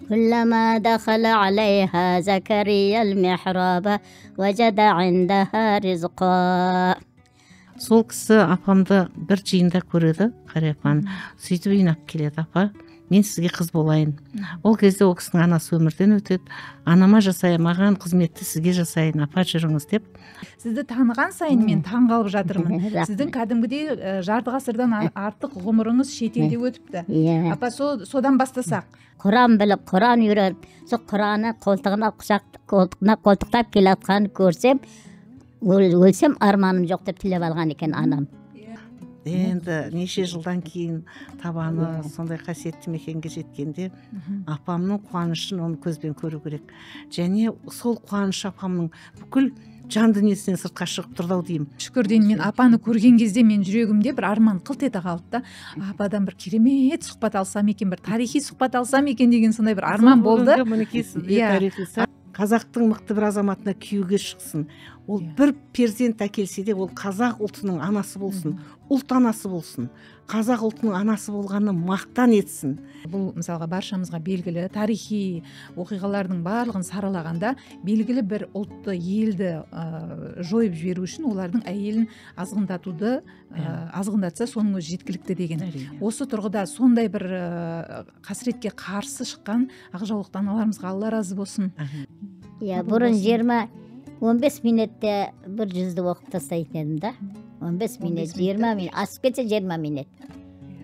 كلما دخل عليها زكريا المحراب وجد عندها رزقا. Сол кісі апамды бір жиында көреді, Қария апаны. Сөйтіп үйіне алып келеді: апа, мен сізге қыз болайын. Ол кезде ол кісінің анасы өмірден өтеді. Анама жасайын, маған қызметті сізге жасайын, апа жүріңіз деп. Сізді таныған сайын мен таңғалып жатырмын. Сіздің кәдімгідей жарты ғасырдан артық ғұмырыңыз шетелде өтіпті. Апа, содан бастасақ. Құран біліп, Құран үйреніп, сол Құраны қолтықтап келатқанын көрсем, өлсем арманым жоқ деп тілеп алған екен анам. Енді неше жылдан кейін табаны сондай қасиетті мекенге жеткенде апамның қуанышын оны көзбен көру керек. Және сол қуаныш апамның бүкіл жан дүниесінен сыртқа шығып тұрды-ау деймін. Шүкірден мен апаны көрген кезде мен жүрегімде бір арман қылт ете қалды да. Ападан бір керемет сұхбат алсам екен, бір тарихи сұхбат алсам екен деген сондай бір арман болды. Қазақтың мықты бір азаматына күйеуге шықсын. Ол бір перзент әкелсе де, ол қазақ ұлтының анасы болсын, ұлт анасы болсын. Қазақ ұлтының анасы болғаны мақтан етсін. Бұл мысалға баршамызға белгілі тарихи оқиғалардың барлығын саралағанда белгілі бір ұлтты, елді жойып жіберу үшін олардың әйелін азғындатса соның өзі жеткілікті деген. Осы тұрғыда сондай бір қасіретке қарсы шыққан ақжаулықты аналарымызға Алла разы болсын. Бұрын 15 минутте бір жүзді оқып тастайтын едім да. 15 минут, 20 минут, асып кетсе 20 минут.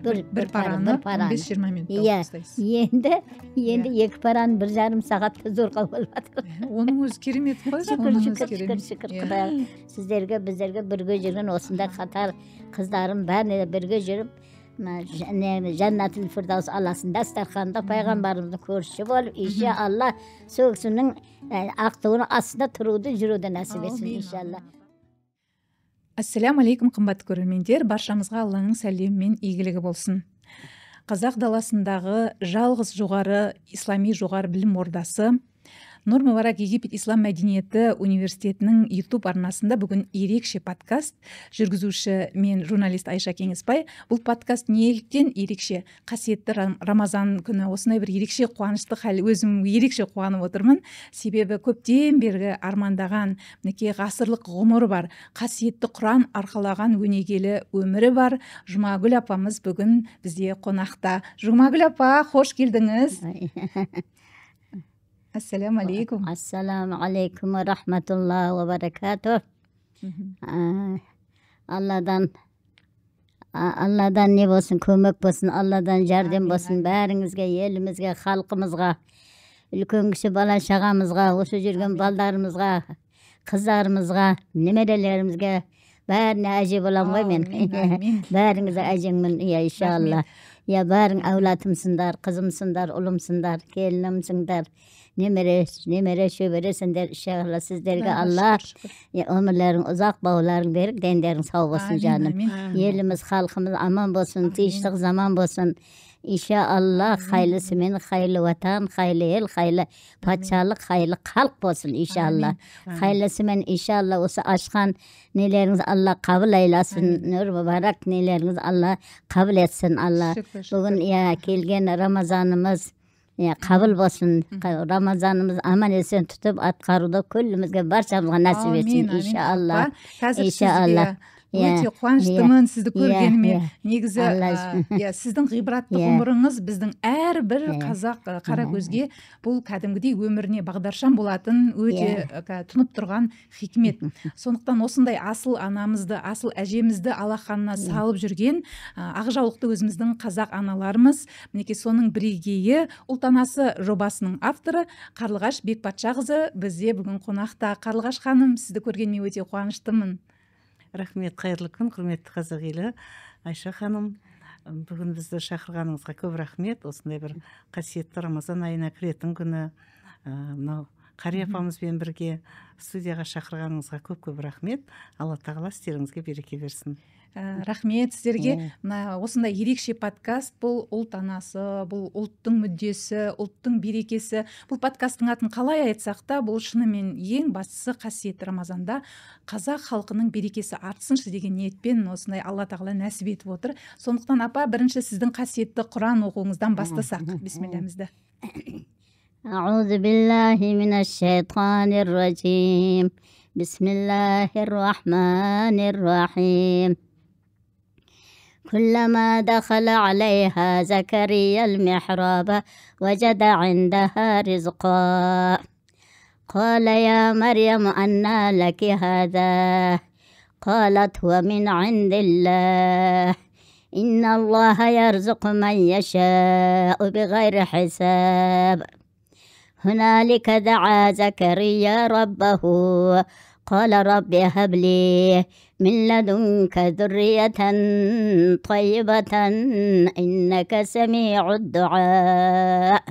Бір параны 15-20 минут оқып тастайсыз. Енді екі параны 1,5 сағатта зорға болып жатыр. Оның өзі керемет қой. Шүкір Құдай. Сіздерге, біздерге бірге жүрген осындай қатар қыздарым бәріне бірге жүріп, Жәннатул Фирдаус аласын дастарханда пайғамбарымыздың көршісі болып, иншалла сол кісінің ақ туының астында тұруды, жүруді нәсіп етсін иншалла. Ассаламу алейкум, қымбатты көрермендер, баршамызға Алланың сәлемі мен игілігі болсын. Қазақ даласындағы жалғыз жоғары ислами жоғары білім ордасы Нұр Мүбарак Египет Ислам мәдениеті университетінің YouTube арнасында бүгін ерекше подкаст. Жүргізуші мен журналист Айша Кеңесбай. Бұл подкаст неліктен ерекше? Қасиетті Рамазан күні осындай бір ерекше қуанышты хал, өзім ерекше қуанып отырмын. Себебі көптен бергі армандаған, мінекей ғасырлық ғұмыры бар, қасиетті Құран арқалаған өнегелі өмірі бар Жұмагүл апамыз бүгін бізде қонақта. Жұмагүл апа, қош келдіңіз. Ассаламу алейкум. Ассаламу алейкум ва рахматуллахи ва баракатух. Алладан не болсын, көмек болсын, Алладан жәрдем болсын бәріңізге, елімізге, халқымызға, үлкен кіші бала шағамызға, осы жүрген балдарымызға, қыздарымызға, немерелерімізге, бәріне әже болам ғой мен. Бәріңізге әжеңмін, иншалла. Бәрің әулатымсыңдар, қызымсыңдар, ұлымсыңдар, келінімсіңдар. Немере шөбересіңдер, иншалла сіздерге Алла өмірлерің ұзақ, бауларың берік, дендерің сау болсын жаным. Еліміз, халқымыз аман болсын, тыныштық заман болсын. Иншалла хайлысымен хайлы ватан, хайлы ел, хайлы патшалық, хайлы халық болсын иншалла. Хайлысымен иншалла осы ашқан нелеріңіз Алла қабыл айласын. Нұр мүбарак нелеріңіз Алла қабыл етсін. Алла бүгін келген Рамазанымыз қабыл болсын. Рамазанымыз аман есен тұтып атқаруды күлімізге баршамызға нәсіп етсін иншалла. Иншалла. Өте қуаныштымын сізді көргеніме. Негізі сіздің ғибратты ғұмырыңыз біздің әрбір қазақ қаракөзге бұл кәдімгідей өміріне бағдаршам болатын өте тұнып тұрған хикмет. Сондықтан осындай асыл анамызды, асыл әжемізді Аллаханына салып жүрген ақжаулықты өзіміздің қазақ аналарымыз. Мінекей соның бірегейі ұлт анасы жобасының авторы Қарлығаш Бекпатшақызы бізде бүгін қонақта. Қарлығаш ханым, сізді көргеніме өте қуаныштымын. Рахмет, қайырлы күн, құрметті қазақ елі. Айша ханым, бүгін бізді шақырғаныңызға көп рахмет. Осындай бір қасиетті Рамазан айына кіретін күні мынау Қария апамызбен бірге студияға шақырғаныңызға көп рахмет. Алла тағала істеріңізге береке берсін. Рахмет сіздерге. Осындай ерекше подкаст, бұл ұлт анасы, бұл ұлттың мүддесі, ұлттың берекесі. Бұл подкасттың атын қалай айтсақ та, бұл шынымен ең бастысы қасиетті Рамазанда қазақ халқының берекесі артсыншы деген ниетпен осындай Алла тағала нәсіп етіп отыр. Сондықтан апа, бірінші сіздің қасиетті Құран оқуыңыздан бастасақ, бисмилләмізді. أعوذ بالله من الشيطان الرجيم بسم الله الرحمن الرحيم كلما دخل عليها زكريا المحراب وجد عندها رزقا قال يا مريم أنى لك هذا قالت هو من عند الله إن الله يرزق من يشاء بغير حساب هنالك دعا زكريا ربه قال رب هب لي من لدنك ذرية طيبة إنك سميع الدعاء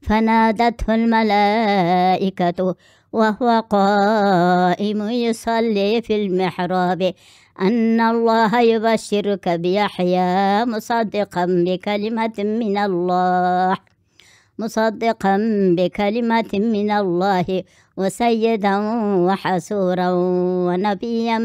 فنادته الملائكة وهو قائم يصلي في المحراب أن الله يبشرك بيحيى مصدقا بكلمة من الله وسيدا وحسورا ونبيا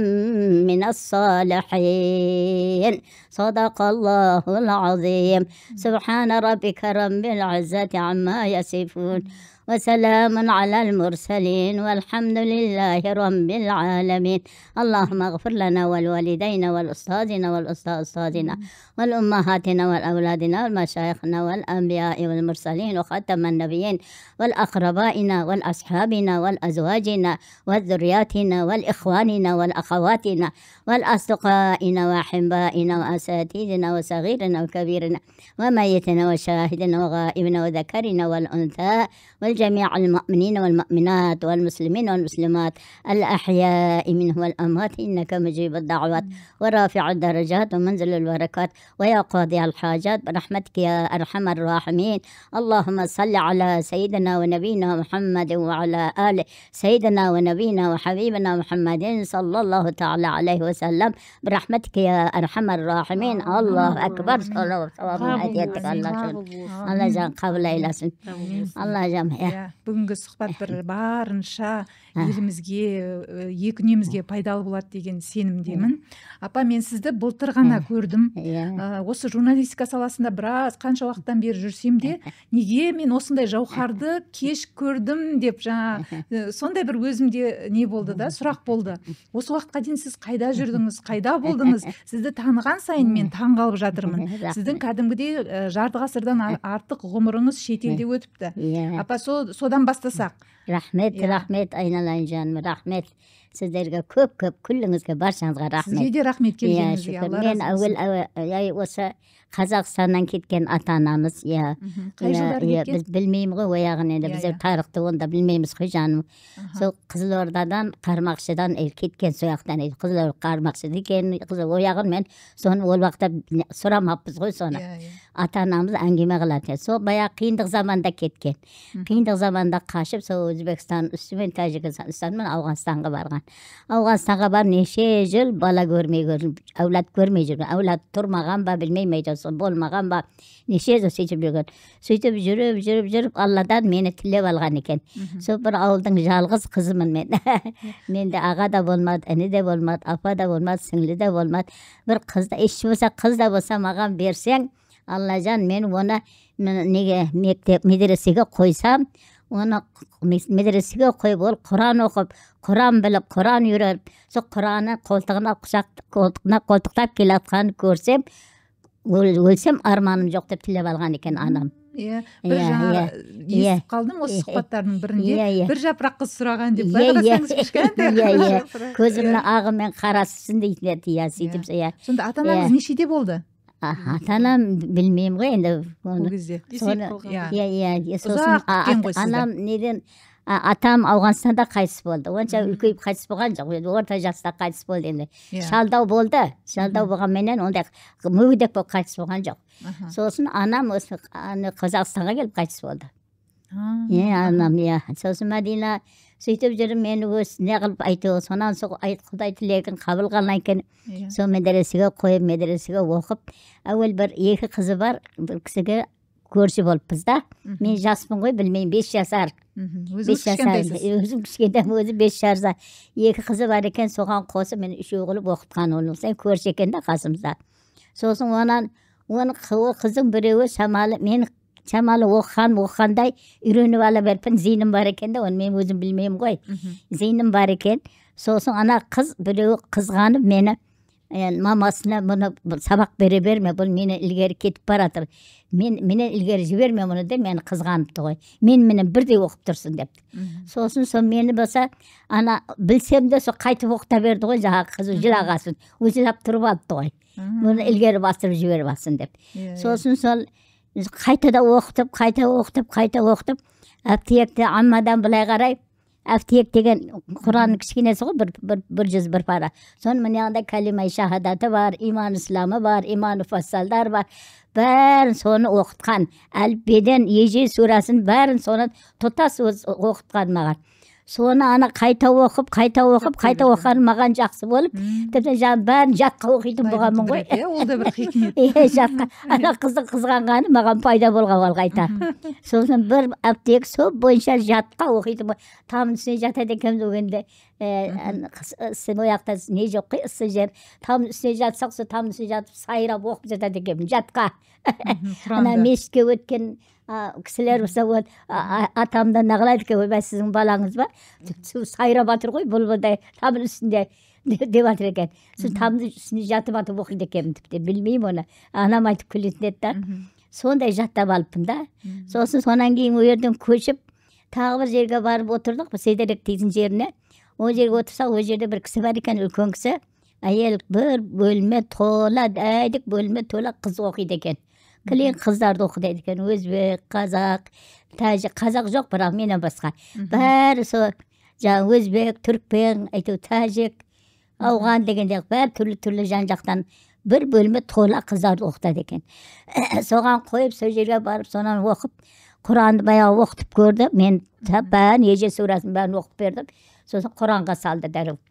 من الصالحين صدق الله العظيم سبحان ربك رب العزة عما يصفون وسلام على المرسلين والحمد لله رب العالمين اللهم اغفر لنا والوالدين والأستاذنا والأستاذنا والأمهاتنا والأولادنا والمشايخنا والأنبياء والمرسلين وختم النبيين والأقربائنا والأصحابنا والأزواجنا والذرياتنا والإخواننا والأخواتنا والأصدقائنا وأحبائنا وأساتذتنا وصغيرنا وكبيرنا وميتنا وشاهدنا وغائبنا وذكرنا والأنثى والجميع المؤمنين والمؤمنات والمسلمين والمسلمات الأحياء منهم والأموات إنك مجيب الدعوات ورافع الدرجات ومنزل البركات ويا قاضي الحاجات برحمتك يا أرحم الراحمين اللهم صل على سيدنا ونبينا محمد وعلى آل سيدنا ونبينا وحبيبنا محمد صلى الله تعالى عليه وسلم برحمتك يا أرحم الراحمين الله أكبر صلى الله عليه وسلم الله جان قبل eylesin Allah jam бүгінгі сұхбат бір барынша елімізге екі үнемізге пайдалы болады деген сенімдемін. Апа, мен сізді былтыр ғана көрдім. Осы журналистика саласында біраз қанша уақыттан бері жүрсем де, неге мен осындай жауһарды кеш көрдім деп сондай бір өзімде не болды да, сұрақ болды. Осы уақытқа дейін сіз қайда жүрдіңіз, қайда болдыңыз? Сізді таныған сайын мен таңғалып жатырмын. Сіздің кәдімгідей жарты ғасырдан артық ғұмырыңыз шетелде өтіпті. Апа, содан бастасақ. Рахмет айналайын жаным, рахмет. Сіздерге көп күлліңізге баршаңызға рахмет. Сізге де рахмет келгеніңізге. Мен әуел осы Қазақстаннан кеткен ата-анамыз, Қай жылдары кеткен? Біз білмеймін ғой ояғын, енді біз тарихты онда білмейміз ғой жаным. Сол Қызылордадан, Қармақшыдан кеткен сояқтан, Қызылорда Қармақшыдан екен, ояғын мен соны ол уақытта сұрамаппыз ғой соны. Ата-анамыз әңгіме қылады. Сол баяғы қиындық заманда кеткен. Қиындық заманда қашып, сол Өзбекстан, үстімен Тәжікстанмен Ауғанстанға барған. Ауғанстанға бар неше жыл бала көрмей жүрген, әулат көрмей жүрген, әулат тұрмаған ба, білмеймейді, болмаған ба, неше жыл сөйтіп жүрген. Сөйтіп жүріп, Алладан мені тілеп алған екен. Сол бір ауылдың жалғыз қызымын мен. Менде аға да болмады, іні де болмады, апа да болмады, сіңлі де болмады. Бір қызда, еш болса, қыз да болса маған берсең, Аллажан, мен оны неге медресеге қойсам, оны медресеге қойып, ол Құран оқып, Құран біліп, Құран үйреніп, сол Құранды қолтықтап келатқанын көрсем, өлсем арманым жоқ деп тілеп алған екен анам. Бір жаңа естіп қалдым осы сұхбаттардың бірінде, бір жапырақ қыз сұраған деп байқасаңыз кішкентай. Көзімнің ағы мен қарасысын дейтін сөйтіп. Сонда ата-анаңыз нешеде болды? Ата-анам білмеймін ғой енді. Ол кезде. Сосын анам неден, атам Ауғанстанда қайтыс болды. Онша үлкейіп қайтыс болған жоқ. Орта жаста қайтыс болды енді. Шалдау болды. Шалдау болғанменен ондай мүгедек болып қайтыс болған жоқ. Сосын анам осы Қазақстанға келіп қайтыс болды. Анам, сосын Мәдина сөйтіп жүріп мені өз не қылып айтты, сонан соң Құдай тілегін қабыл қылған екен. Сол медресеге қойып, медресеге оқып, әуел бір екі қызы бар, бір кісіге көрші болыппыз да. Мен жаспын ғой, білмеймін, 5 жасар. Өзім кішкентай, өзі 5 жасар. Екі қызы бар екен, соған қосып, мен үшеу қылып оқытқан оны. Көрші екен де қасымызда. Сосын оның қызың біреуі шамалы, мен шамалы оқығандай үйреніп ала беріппін. Зейінім бар екен де, оны мен өзім білмеймін ғой. Зейінім бар екен. Сосын ана қыз біреуі қызғанып мені, мамасына мұны сабақ бере берме, бұл мені ілгері кетіп баратыр. Менен ілгері жіберме мұны деп мені қызғаныпты ғой. Менен бірдей оқып тұрсын деп. Сосын мені болса, ана білсем де сол қайтып оқыта берді ғой, жаңағы қызы жылағасын. Өзі жылап тұрып алыпты ғой. Мұны ілгері бастырып жіберіп алсын деп. Сосын сол қайта оқытып, әптиекте аммадан былай қарай, әфтиек деген Құранның кішкенесі ғой, бір жүз бір пара. Соның мынағында кәлима-и шахадаты бар, иман исламы бар, иман фассалдар бар. Бәрін соны оқытқан. Әліппеден еже сурасын бәрін соны тұтас оқытқан маған. Соны ана қайта оқып оқыған маған жақсы болып, тіпті бәрін жатқа оқитын болғанмын ғой. Ол да бір хикмет. Жатқа. Ана қыздың қызғанғаны маған пайда болған ол қайта. Сосын бір әптек сол бойынша жатқа оқитын бол. Там үстіне жатады екенбіз өгенде. Сен ояқта не жоқ қой, ыссы жер. Там үстіне жатсақ, сол там үстіне жатып сайрап оқып жатады екенбіз жатқа. Ана мешітке өткен кісілер болса, атамдан нағылайды екен, ойбай сіздің балаңыз ба? Сайрап атыр ғой, бұлбұлдай тамның үстінде деп атыр екен. Сіз тамның үстінде жатып оқиды екен, тіпті білмеймін оны. Анам айтып күлетін еді да. Сондай жаттап алыппын да. Сосын сонан кейін ол жерден көшіп, тағы бір жерге барып отырдық, Сейдерек дейтін жеріне. Ол жерге отырсақ, ол жерде бір кісі бар екен, үлкен кісі. Әйел бір бөлме тола, дәйдік бөлме тола қыз оқиды екен. Кілең қыздарды оқиды екен, өзбек, қазақ, тәжік, қазақ жоқ, бірақ менен басқа. Бәрі сол, жаңа өзбек, түрікпен, тәжік, ауған дегенде бәрі түрлі жан-жақтан бір бөлме тола қыздарды оқытады екен. Соған қойып, сол жерге барып, сонан оқып, Құранды баяғы оқытып көрді. Мен бәрін, еже сурасын бәрін оқып бердім. Сосын Құранға салды дәру.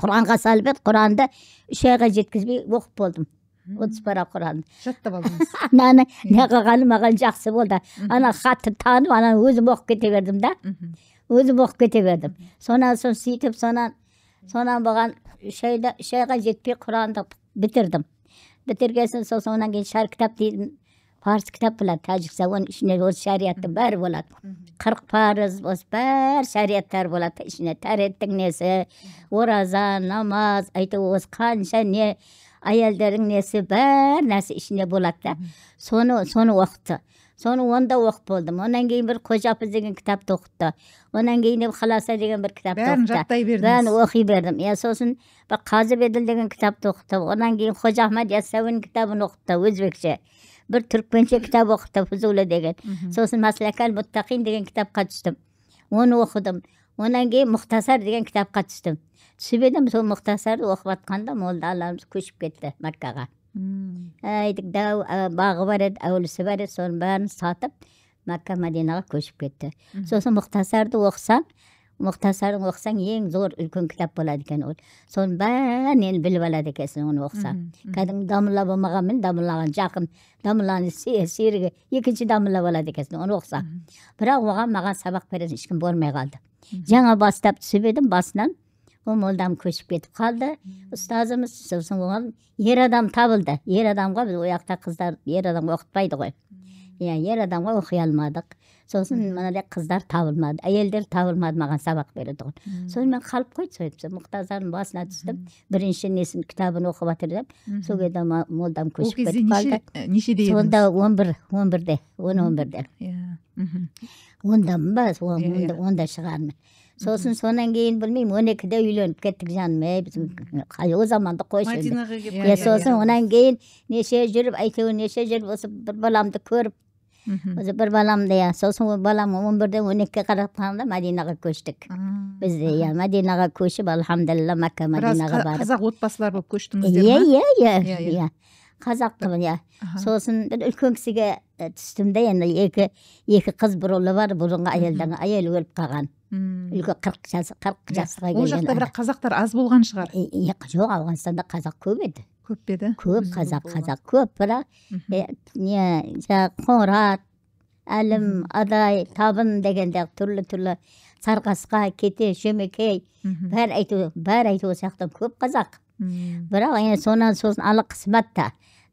Құранға салып еді, Құранды 3 айға жеткізбей оқып болдым. 30 пара Құранды. Жаттап алдыңыз. Ананы не қылғаны маған жақсы болды. Ана хатты танып, ананы өзім оқып кете бердім да. Өзім оқып кете бердім. Сонан сөйтіп, сонан болған 3 айға жетпей Құранды бітірдім. Бітіргесін сонан кейін шар кітап деймін. Парсы кітап болады, тәжікса, оның ішіне осы шариаттың бәрі болады. 40 парыз, осы бәр шариаттар болады. Ішіне тәреттің несі, ораза, намаз, осы қанша не, аялдардың несі, бәр нәрсе ішіне болады да. Соны оқытты. Соны онда оқып болдым. Онан кейін бір Қожапыз деген кітапты оқытты. Онан кейін Халаса деген бір кітапты оқытты. Бәрін жаттай бердіңіз. Бәрін оқи бердім. Сосын бір Қазы Беділ деген кітапты оқытты. Онан кейін Қожа Ахмад Яссауидің кітабын оқытты, өзбекше. Бір түрікпенше кітап оқытты, Фузулы деген. Сосын Маслакал Муттақин деген кітапқа түстім. Оны оқыдым. Онан кейін Мұхтасар деген кітапқа түстім. Түсіп едім, сол Мұхтасарды оқып атқанда молдаларымыз көшіп кетті Маккаға. Бағы бар еді, әулісі бар еді, соның бәрін сатып Макка Мәдинаға көшіп кетті. Сосын Мұхтасарды оқысаң ең зор үлкен кітап болады екен ол. Соның бәрін енді біліп алады екенсің оны оқысаң. Кәдімгі дамылла болмағанмен дамыллаған жақын, дамылланың серігі, екінші дамылла болады екенсің оны оқысаң. Бірақ оған маған сабақ беретін ешкім болмай қалды. Жаңа бастап түсіп едім басынан, ол молдам көшіп кетіп қалды. Ұстазымыз, сосын оған ер адам табылды. Ер адамға біз ояқта қыздар ер адамға оқытпайды ғой. Ер адамға оқи алмадық. Сосын мынандай қыздар табылмады, әйелдер табылмады, маған сабақ береді ғой. Сосын мен қалып қойды, сөйтіп Мұхтасардың басына түстім. Бірінші несін кітабын оқып жатыр деп, сол кезде молдам көшіп кетіп қалды. Ол кезде нешеде едіңіз? Сонда 11-де. Ондамын ба, онда шығармын. Сосын сонан кейін білмеймін, 12-де үйленіп кеттік жаным. О заманды қойшы енді. Сосын онан кейін неше жүріп, осы бір баламды көріп, өзі бір баламды, сосын балам 11-ден 12-ге қарап қалғанда Мәдинаға көштік. Бізде, Мәдинаға көшіп, алхамдулилла, Макка Мәдинаға барып. Қазақ отбасылар болып көштіңіздер ма? Қазақтымын, Сосын үлкен кісіге түстім де, енді екі қыз бір ұлы бар, бұрынғы әйел өліп қалған. Үлгі 40 жасқа келген. Ол жақта бірақ қазақтар аз болған шығар. Жоқ, Ауғанстанда қазақ көп еді. Көп беді? Көп қазақ көп, бірақ Қоңырат, Әлім, Адай, Табын дегенде түрлі Сарқасқа, Кете, Шөмекей, бәр айту сияқты көп қазақ. Бірақ сонан сосын алы қысматта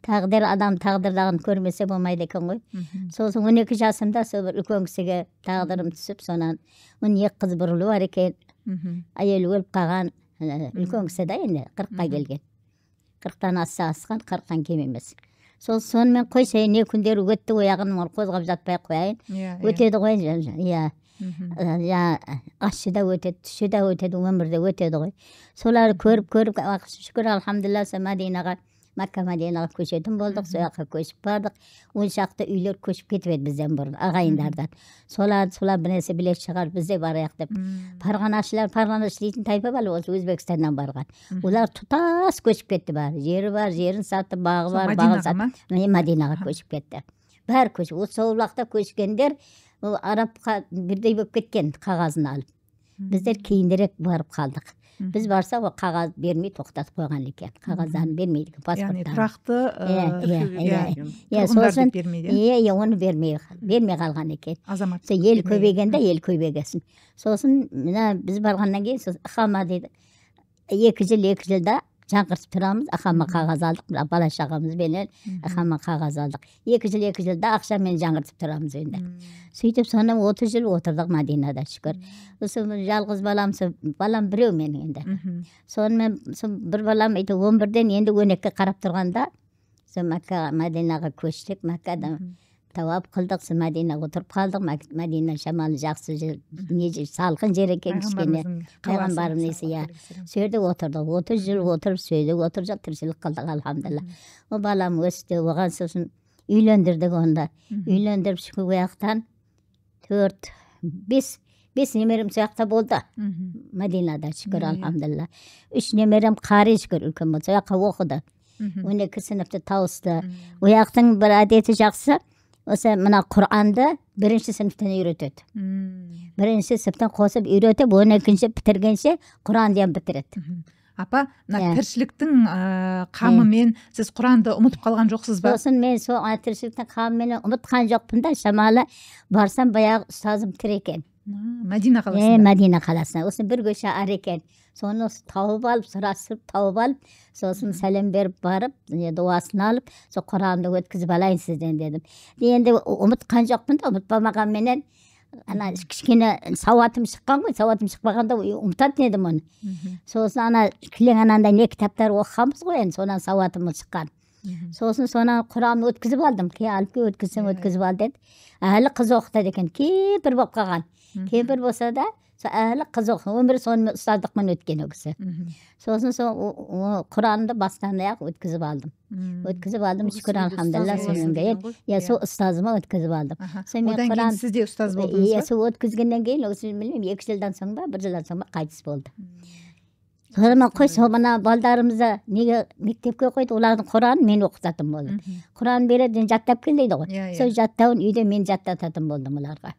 тағдыр адам тағдырдағын көрмесе болмайды екен ғой. Сосын 12 жасымда сол бір үлкен кісіге тағдырым түсіп, сонан 12 қыз бір ұлы бар екен. Әйелі өліп қалған, үлкен кісі да енді 40-қа келген. 40-тан асқан, 40-қан кем емес. Сонымен қойсайын, не күндері өтті, ояғын қозғап жатпай қояйын. Өтеді ғой, ащы да өтеді, түсі да өтеді, өмірде өтеді ғой. Соларды көріп, шүкір алхамдулилла, Мәдинаға, Мәкка Мәдинаға көшетін болдық, сол жаққа көшіп бардық. 10 шақты үйлер көшіп кетіп еді бізден бұрын, ағайындардан. Солар бір нәрсе білек шығар, бізде барайық деп. Парғанашылар дейтін тайпа бар, осы Өзбекстаннан барған. Олар тұтас көшіп кетті бар. Жері бар, жерін сатып, бағы бар, бағын сатып. Мәдинаға көшіп кетті. Бәрі көшіп, сол уақытта көшкендер арабқа бірдей болып кеткен қағазын алып. Біздер кейіндерек барып қалдық. Біз барса, ол қағаз бермей тоқтатып қойған екен. Қағаздарын бермейді, паспорттарын. Яғни тұрақты тұрғындарды бермейді. Оны бермей қалған екен. Азамат. Ел көбейгенде ел көбейгесін. Сосын біз барғаннан кейін Ахама дейді, 2 жылда жаңғыртып тұрамыз, Ахама қағаз алдық, бала шағамызбенен Ахама қағаз алдық. 2 жылда ақшамен жаңғыртып тұрамыз енді. Сөйтіп соны 30 жыл отырдық Мәдинада, шүкір. Осы жалғыз балам біреу менің енді. Сонымен бір балам 11-ден енді 12-ке қарап тұрғанда, Мәкка Мәдинаға көштік, Мәккада тауап қылдық, Мәдинаға отырып қалдық. Мәдина шамалы жақсы салқын жер екен, кішкене пайғамбарым несі. Сөйде отырдық, 30 жыл отырып, сөйде отырып, тіршілік қылдық, алхамдулилла. О балам өсті, оған сосын үйлендірдік онда. Үйлендіріп шүкір ояқтан 4-5 немерем сояқта болды Мәдинада, шүкір алхамдулилла. 3 немерем қари, шүкір үлкен болды, сояққа оқыды. 12 сыныпты тауысты. Ояқтың бір әдеті жақсы, осы мына Құранды 1-ші сыныптан үйретеді. 1-ші сыныптан қосып үйретіп, 12-ші бітіргенше Құран деген бітіреді. Апа, тіршіліктің қамымен сіз Құранды ұмытып қалған жоқсыз ба? Сосын мен сол тіршіліктің қамымен ұмытқан жоқпын да, шамалы барсам баяғы ұстазым тірі екен. Мәдина қаласында? Мәдина қаласында. Осы бір көше ар екен. Соны тауып алып, сұрастырып тауып алып, сосын сәлем беріп барып, дуасын алып, сол Құранды өткізіп алайын сізден дедім. Енді ұмытқан жоқпын да, ұмытпамаған менен, кішкене сауатым шыққан ғой, сауатым шықпағанда ұмытатын едім оны. Сосын кілең анандай не кітаптар оқығанбыз ғой, сонан сауатым шыққан. Сосын Құранды өткізіп алдым. Алып өткізіп ал деді. Әлі қыз оқытады екен, кемпір болып қалған. Кемпір болса да, әлі қыз оқыды, өмірі сонымен ұстаздықпен өткен ол кісі. Сосын Құранды бастан аяқ өткізіп алдым. Шүкір алхамдулилла, сонымен сол ұстазыма өткізіп алдым. Одан кейін сіз де ұстаз болдыңыз ба? Сол өткізгеннен кейін, 2 жылдан соң ба, 1 жылдан соң ба қайтыс болды. Сонымен сол мына балдарымызды неге мектепке қойды, олардың Құранын мен оқытатын болдым. Құран береді, жаттап кел дейді ғой. Сол жаттауын үйде мен жаттататын болдым оларға.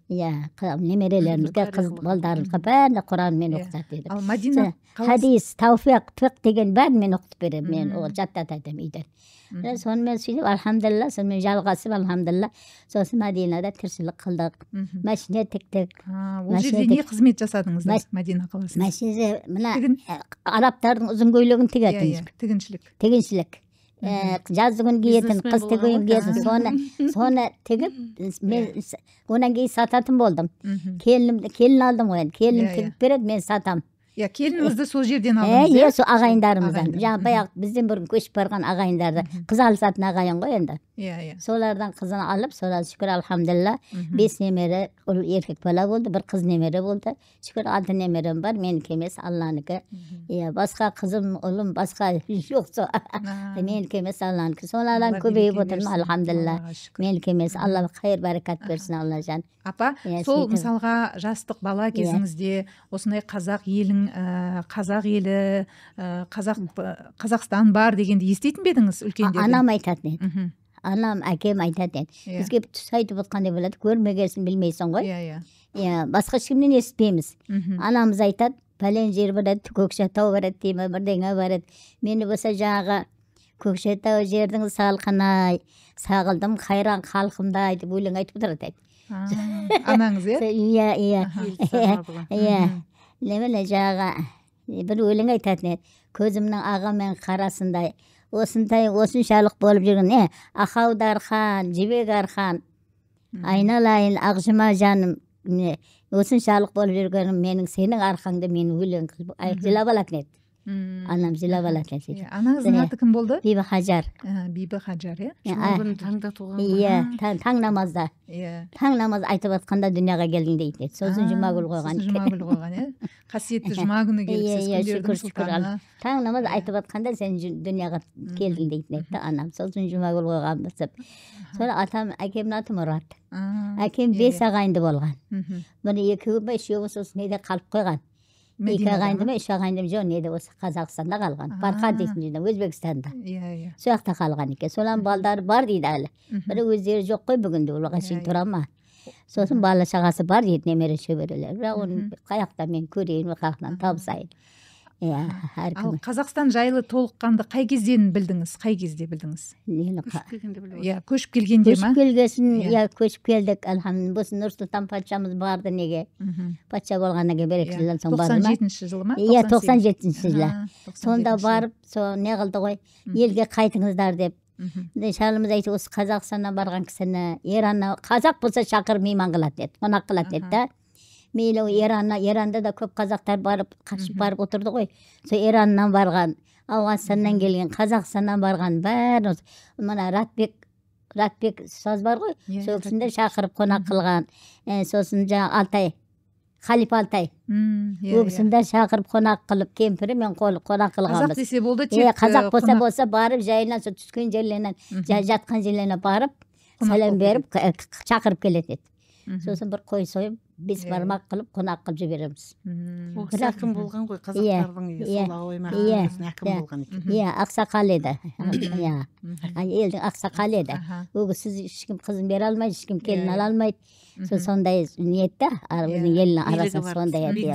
Немерелерімізге, қыз балдарымызға бәріне Құранын мен оқытатын едім. Ал Мәдина хадис, тауфиқ, фиқ деген бәрін мен оқытып беремін, мен жаттататын үйден. Сонымен сөйтіп, алхамдулилла, сонымен жалғасып, алхамдулилла, сосын Мәдинада тіршілік қылдық, машина тіктік. Ол жерде не қызмет жасадыңыз Мәдина қаласында? Машина, мына арабтардың ұзын көйлегін тігетін. Тігіншілік. Жазды күн киетін, қысты күн киетін, соны тігіп, мен онан кейін сататын болдым. Келін алдым ғой, келін тігіп береді, мен сатам. Келініңізді сол жерден алдыңыз? Сол ағайындарымыздан. Баяғы бізден бұрын көшіп барған ағайындарды, қыз алысатын ағайын ғой енді. Солардан қызын алып, солар шүкір алхамдулилла, 5 немере еркек бала болды, 1 қыз немере болды. Шүкір 6 немерем бар, менікі емес, Алланікі. Басқа қызым, ұлым, басқа жоқ сол. Менікі емес, Алланікі. Солардан көбейіп отырмын, алхамдулилла. Менікі емес, Алла қайыр баракат берсін, Алла жан. Апа, сол мысалға жастық бала кезіңізде осындай қазақ елі, Қазақстан бар дегенде естейтін бе едіңіз үлкендерден? Анам айтатын еді. Анам, әкем айтатын еді. Бізге түс айтып отқандай болады, көрмегесін білмейсің ғой. Басқа ешкімнен естімейміз. Анамыз айтады, пәлен жер барады, Көкшетау барады деймі, бірдеңе барады. Мені болса жағы Көкшетау жердің салқынай, сағылдым қайран халқымдай деп өлең айтып отырады. Анаңыз, Немеле жағы бір өлең айтатын еді. Көзімнің ағы мен қарасындай, осыншалық болып жүрген Ахаудархан, Жібек Архан, айналайын Ақжыма жаным, осыншалық болып жүргенім менің сенің арқаңда мен өлең қылып жылап алатын еді. Анам жылап алатын еді. Анаңыздың аты кім болды? Бибі Хажар. Бибі Хажар, Жұма күні таңда туған. Таң намазда. Таң намаз айтып атқанда дүнияға келдің дейді. Сосын Жұмагүл қойған. Жұмагүл қойған, қасиетті жұма күні келіп сіз күндердің сұлтаны. Таң намаз айтып атқанда сен дүнияға келдің дейді анам. Сосын Жұмагүл қойған бісіп. Sonra әкемнің аты Мұрат. Әкем 5 ағайынды болған. Бұны 2 ба 3 сосын неде қалып қойған. 2 ағайынды ма 3 ағайынды жоқ, неде осы Қазақстанда қалған. Барқат дейтін жерде, Өзбекстанда. Сол жақта қалған екен. Солан балдары бар дейді әлі. Бірі өздері жоқ қой бүгінде, оларға шейін тұра ма. Сосын бала шағасы бар дейді, немере шөберелер. Бірақ оны қаяқта мен көрейін, қаяқтан табысайын. Ал Қазақстан жайлы толыққанды қай кезден білдіңіз? Қай кезде білдіңіз? Көшіп келгенде ма? Көшіп келгесін, көшіп келдік, әлхамдулилlah. Бұл Нұрсұлтан патшамыз барды неге? Патша болғаннан кейін бір-екі жылдан соң барды ма? 97 жылы ма? 97 жылы. Сонда барып, не қылды ғой, елге қайтыңыздар деп. Шалымыз айтты, осы Қазақстаннан барған кісіні, Иранна, қазақ болса шақырып мейман қылады деді, қонақ қылады деді. Мейлі Иранда да көп қазақтар барып, қашып барып отырды ғой. Сол Ираннан барған, Ауғанстаннан келген, Қазақстаннан барған бәрі. Мына Ратбек саз бар ғой, сол кісінде шақырып қонақ қылған. Сосын жаңа Алтай, Халипа Алтай. Ол кісінде шақырып қонақ қылып, кемпірі мен қонақ қылғанбыз. Қазақ десе болды, қазақ болса барып, жайынан түскен жерлерінен, жатқан жерлеріне барып, сәлем беріп, шақырып келеді. Сосын бір қой сойып, 5 бармақ қылып, қонақ қылып жібереміз. Ол кісі әкім болған ғой, қазақтардың сол аймағының әкім болған екен. Ақсақал еді. Елдің ақсақал еді. Ол кісі ешкім қызын бере алмайды, ешкім келін ала алмайды. Сондай ниетті, елінің арасында сондай еді.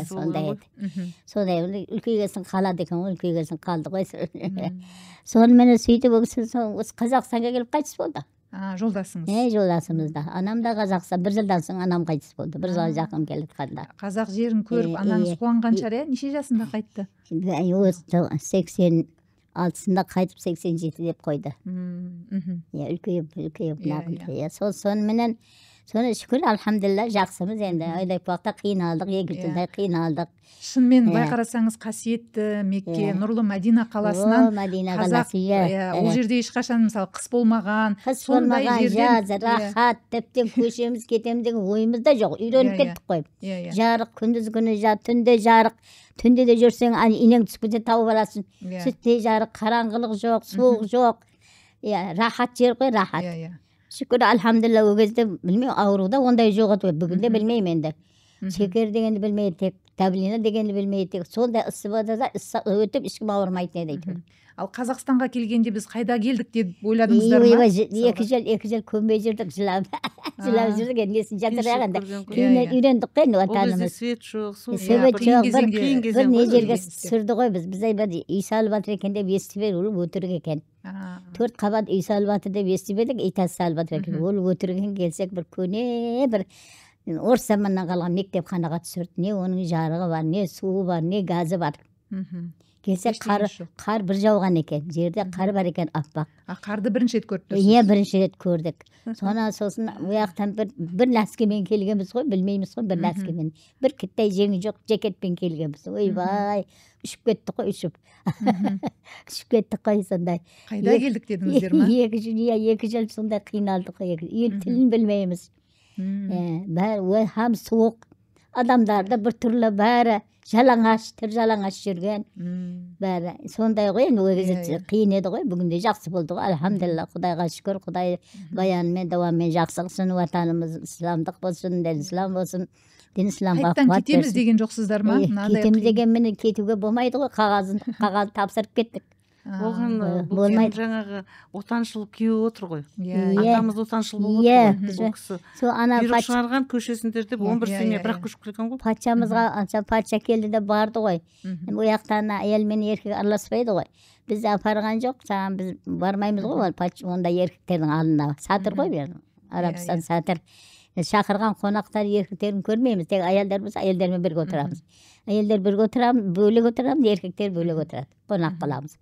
Сондай үлкейгесін қалады екен, үлкейгесін қалды ғой. Сонымен сөйтіп, ол кісі Қазақстанға келіп қайтыс болды. Жолдасыңыз? Жолдасымыз да. Анам да Қазақстан. 1 жылдан соң анам қайтыс болды. 1 жылға жақын келіп қанда. Қазақ жерін көріп, анаңыз қуанған шығар, неше жасында қайтты? 86-сында қайтып 87 деп қойды. Үлкейіп. Сонымен, соны шүкір, алхамдулилла, жақсымыз енді. Айдай уақытта қиналдық, 2 жылдай қиналдық. Шынымен байқарасаңыз, қасиетті Мекке, нұрлы Мәдина қаласынан қазақ, ол жерде ешқашан мысалы қыс болмаған, жаз, рахат, тіптен көшеміз кетеміз деген ойымыз да жоқ, үйреніп кеттік қой. Жарық, күндіз күні түнде жарық, түнде де жүрсең инең түсіп кетсе тауып аласың. Сүттей жарық, қараңғылық жоқ, суық жоқ. Рахат жер қой, рахат. Шүкір, алхамдулилла, ол кезде білмеймін, ауруда ондай жоқ еді, бүгінде білмеймін енді. Шекер дегенді білмейді, тек таблина дегенді білмейді, тек сондай ысып өтіп, ешкім ауырмайды дейді. Ал Қазақстанға келгенде біз қайда келдік деп ойладыңыздар ма? 2 жыл көнбей жүрдік, жылап жүрдік, несін жатырағанда. Кейінен үйрендік қой, отанымыз. Ол кезде свет жоқ, су жоқ, бір не жерге сүрді ғой біз. Біз үй салып жатыр екен деп естіп едік, ол өтірік екен. 4 қабат үй салып жатыр деп естіп едік, итас салып жатыр екен. Ол өтірік екен, келсек бір көне бір орыс заманнан қалған мектепханаға түсірді. Не оның жарығы бар, не суы бар, не газы бар. Келсек қар бір жауған екен, жерде қар бар екен, аппақ. Қарды бірінші рет көрдіңіз? Бірінші рет көрдік. Сосын ұяқтан бір нәскемен келгенбіз ғой, білмейміз ғой, бір нәскемен. Бір кіттай жеңі жоқ, жекетпен келгенбіз. Ойбай, үшіп кеттік қой, үшіп. Үшіп кеттік қой, сондай. Қайда келдік дедіңіздер ма? 2 жыл сондай қиналдық қой, тілін білмейміз. Хам суық, адамдарды бір түрлі бәрі жалаңаш жүрген. Бәрі сондай ғой, енді өзі қиын еді ғой, бүгінде жақсы болды ғой, алхамдулилла, Құдайға шүкір, Құдай баянымен, даваммен жақсы қылсын, ватанымыз исламдық болсын, дін ислам болсын, дін исламға қуат берсін. Қайттан кетеміз деген жоқсыздар ма? Кетеміз деген мені кетуге болмайды ғой, қағазды тапсырып кеттік. Оған бұл жаңағы отаншыл күйеуі отыр ғой. Атамыз отаншыл болып отыр ғой. Бұйрық шығарған көшесіндер деп 11 семья бірақ көшіп келген ғой. Патша келді де барды ғой. Ояқтан әйел мен еркек араласпайды ғой. Біз апарған жоқ, саған біз бармаймыз ғой, онда еркектердің алдына. Сатыр ғой, Арабстан сатыр. Шақырған қонақтар еркектерін көрмейміз, тек әйелдер болса, әйелдермен бірге отырамыз. Әйелдер бірге отырамыз, бөлек отырамыз, еркектер бөлек отырады. Қонақ қыламыз.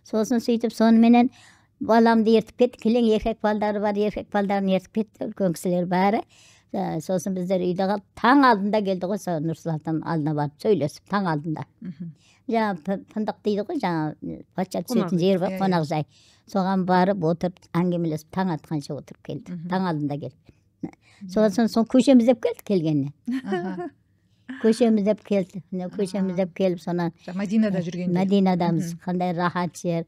Сосын сөйтіп соныменен баламды ертіп кетті. Кілең еркек балдары бар, еркек балдарын ертіп кетті, үлкен кісілер бәрі. Сосын біздер үйде қалып, таң алдында келді ғой, сол Нұрсұлтан алдына барып сөйлесіп, таң алдында. Жаңа фындық дейді ғой, жаңа патша түсетін жер бар, қонақ жай. Соған барып отырып, әңгімелесіп, таң атқанша отырып келді. Таң алдында келді. Сосын көшеміз деп келді келгеннен. Көшеміз деп келді. Көшеміз деп келіп, сонан Мәдинада жүргенде. Мәдинадамыз, қандай рахат жер.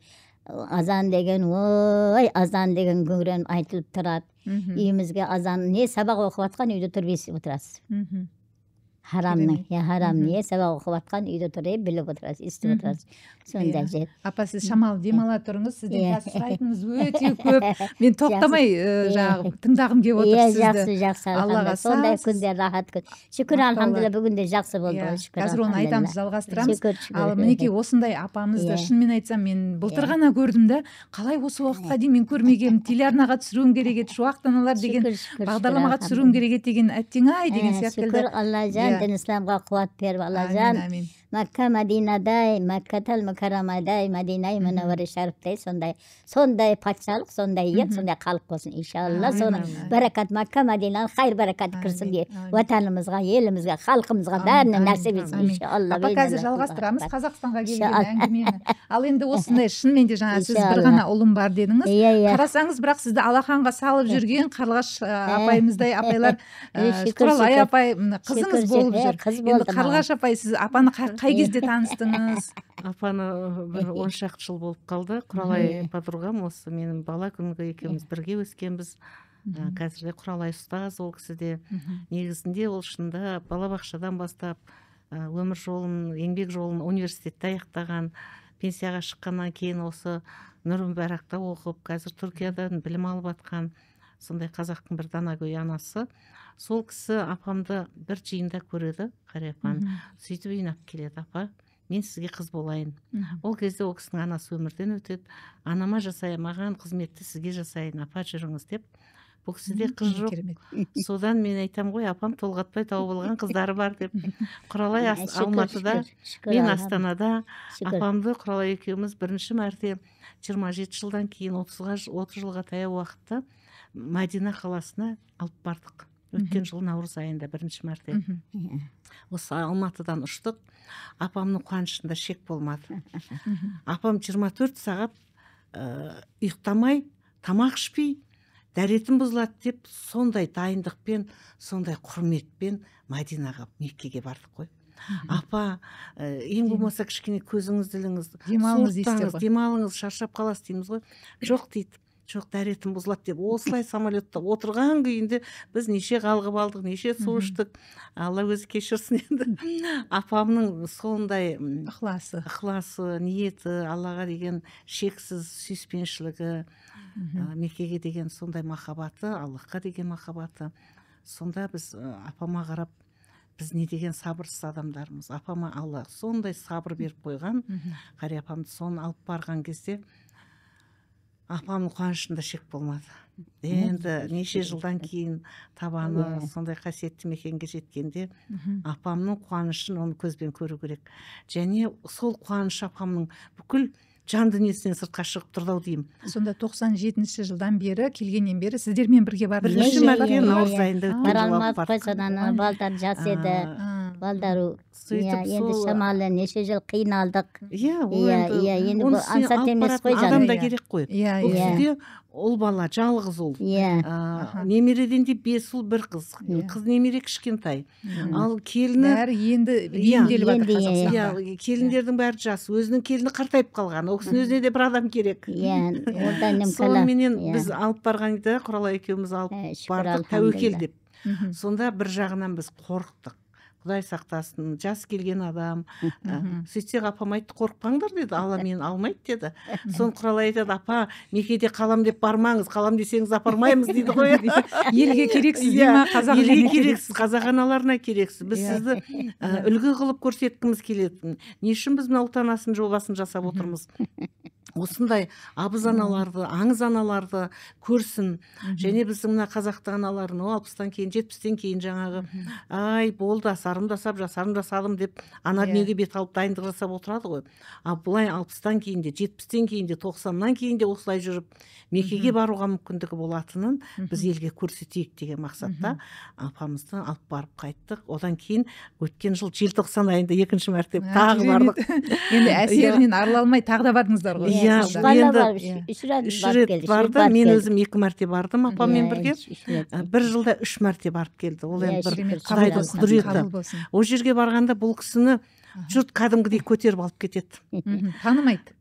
Азан деген, ой, азан деген күңірен айтылып тұрады. Үйімізге азан, не сабақ оқып атқан үйде тұрып естіп отырасыз. Харамның, харам не сабақ оқып атқан үйде тұрып біліп отырасыз, естіп отырасыз. Сонда жер. Апа, сіз шамалы демала тұрыңыз, сізден қазір сұрайтынымыз өте көп. Мен тоқтамай жаңағы тыңдағым келіп отыр сізді. Жақсы, Аллаға сондай күнде рахат күн. Шүкір, алхамдулилла, бүгінде жақсы болды. Қазір оны айтамыз, жалғастырамыз. Ал мінекей осындай апамызды шынымен айтсам, мен былтыр ғана көрдім да, қалай осы уақытқа дейін мен көрмегенмін, телеарнаға түсіруім керек еді, шуақтаналар деген бағдарламаға түсіруім керек еді деген әттең ай деген сияқты келді. Шүкір, Алла жан, дін исламға қуат беріп, Алла жан. Мәккә Мәдинадай, Мәккәтәл Мүкәррамадай, Мәдина-и Мүнәввәре шәріфтай, сондай патшалық, сондай ел, сондай халық болсын, иншалла. Соны бәрәкат Мәккә Мәдинаның хайыр бәрәкат кірсін де, ватанымызға, елімізге, халқымызға бәріне нәсіп етсін, иншалла. Апа, қазір жалғастырамыз Қазақстанға келген әңгімені. Ал енді осындай шынымен де жаңа сіз бір ғана ұлым бар дедіңіз. Қарасаңыз, бірақ сізді алақанға салып жүрген Қарлығаш апайымыздай апайлар, Құралай апай қызыңыз болып жүр. Енді Қарлығаш апай, сіз апаны қай кезде таныстыңыз? Апаны бір 10 шақты жыл болып қалды. Құралай подругам, осы менің бала күнгі екеуміз бірге өскенбіз. Қазірде Құралай ұстаз, ол кісіде. Негізінде ол шында балабақшадан бастап өмір жолын, еңбек жолын университетте аяқтаған, пенсияға шыққаннан кейін осы Нұр-Мүбаракта оқып, қазір Түркиядан білім алып атқан сондай қазақтың бір данагөй анасы. Сол кісі апамды бір жиында көреді, Қария апаны. Сөйтіп үйіне алып келеді: апа, мен сізге қыз болайын. Ол кезде ол кісінің анасы өмірден өтеді. Анама жасайын, маған қызметті сізге жасайын, апа жүріңіз деп. Бұл кісіде қыз жоқ. Содан мен айтам ғой, апам толғатпай тауып алған қыздары бар деп. Құралай Алматыда, мен Астанада. Апамды Құралай екеуміз бірінші мәрте 27 жылдан кейін 30 жылға таяу уақытта Мәдина қаласына алып бардық. Өткен жыл наурыз айында бірінші мәрте. Осы Алматыдан ұштық. Апамның қуанышында шек болмады. Апам 24 сағат ұйықтамай, тамақ ішпей, дәретім бұзылады деп, сондай дайындықпен, сондай құрметпен Мәдинаға, Меккеге бардық қой. Апа, ең болмаса кішкене көзіңіз, діліңіз демалыңыз, шаршап қаласыз дейміз ғой. Жоқ дейді. Жоқ, дәретім бұзылады деп, осылай самолетта отырған күйінде біз неше қалғып алдық, неше су іштік. Алла өзі кешірсін енді. Апамның сондай ықыласы, ниеті, Аллаға деген шексіз сүйіспеншілігі, Меккеге деген сондай махаббаты, Аллахқа деген махаббаты. Сонда біз апама қарап, біз не деген сабырсыз адамдармыз. Апама Алла сондай сабыр беріп қойған. Қария апамды соны алып барған кезде апамның қуанышында шек болмады. Енді неше жылдан кейін табаны сондай қасиетті мекенге жеткенде апамның қуанышын оны көзбен көру керек. Және сол қуаныш апамның бүкіл жан дүниесінен сыртқа шығып тұрдау деймін. Сонда 97 жылдан бері, келгеннен бері сіздермен бірге бардыңыз. Бірінші мәрте наурыз айында бара алмадық қой, содан балдар жас еді. Балдару енді шамалы неше жыл қиналдық. Енді ансат емес қой, адам да керек қой. Бұл кісіде ұл бала, жалғыз ұл. Немереден де 5 ұл, 1 қыз. Қыз немере кішкентай. Ал келіні бәрі енді бейімделіп жатыр Қазақстанға. Келіндердің бәрі жас. Өзінің келіні қартайып қалған. Ол кісінің өзіне де бір адам керек. Соныменен біз алып барғанда Құралай екеуміз алып бардық, тәуекел деп. Сонда бір жағынан біз қорықтық. Құдай сақтасын, жас келген адам. Сөйтсек апам айтты, қорықпаңдар деді, Алла мені алмайды деді. Сон Құралай айтады: апа, Меккеде қалам деп бармаңыз, қалам десеңіз апармаймыз дейді ғой. Елге керексіз дей ма? Елге керексіз, қазақ аналарына керексіз. Біз сізді үлгі қылып көрсеткіміз келетін. Не үшін біз мына ұлт анасының жобасын жасап отырмыз? осындай абыз аналарды, аңыз аналарды көрсін. Және біздің мына қазақты аналарын 60-тан кейін, 70-тен кейін жаңағы ай болды, асарым жасадым деп ана дүниеге бет алып дайындық жасап отырады ғой. А бұлай 60-тан кейін де, 70-тен кейін де, 90-нан кейін де осылай жүріп Меккеге баруға мүмкіндігі болатынын біз елге көрсетейік деген мақсатта апамызды алып барып қайттық. Одан кейін өткен жыл желтоқсан айында 2-ші мәрте тағы бардық. Енді әсерінен арыла алмай тағы да бардыңыздар ғой. Енді 3 рет барды. Мен өзім 2 мәрте бардым апаммен бірге. Бір жылда 3 мәрте барып келді. Ол енді бір Құдайдың құдіреті. Ол жерге барғанда бұл кісіні жұрт кәдімгідей көтеріп алып кетеді.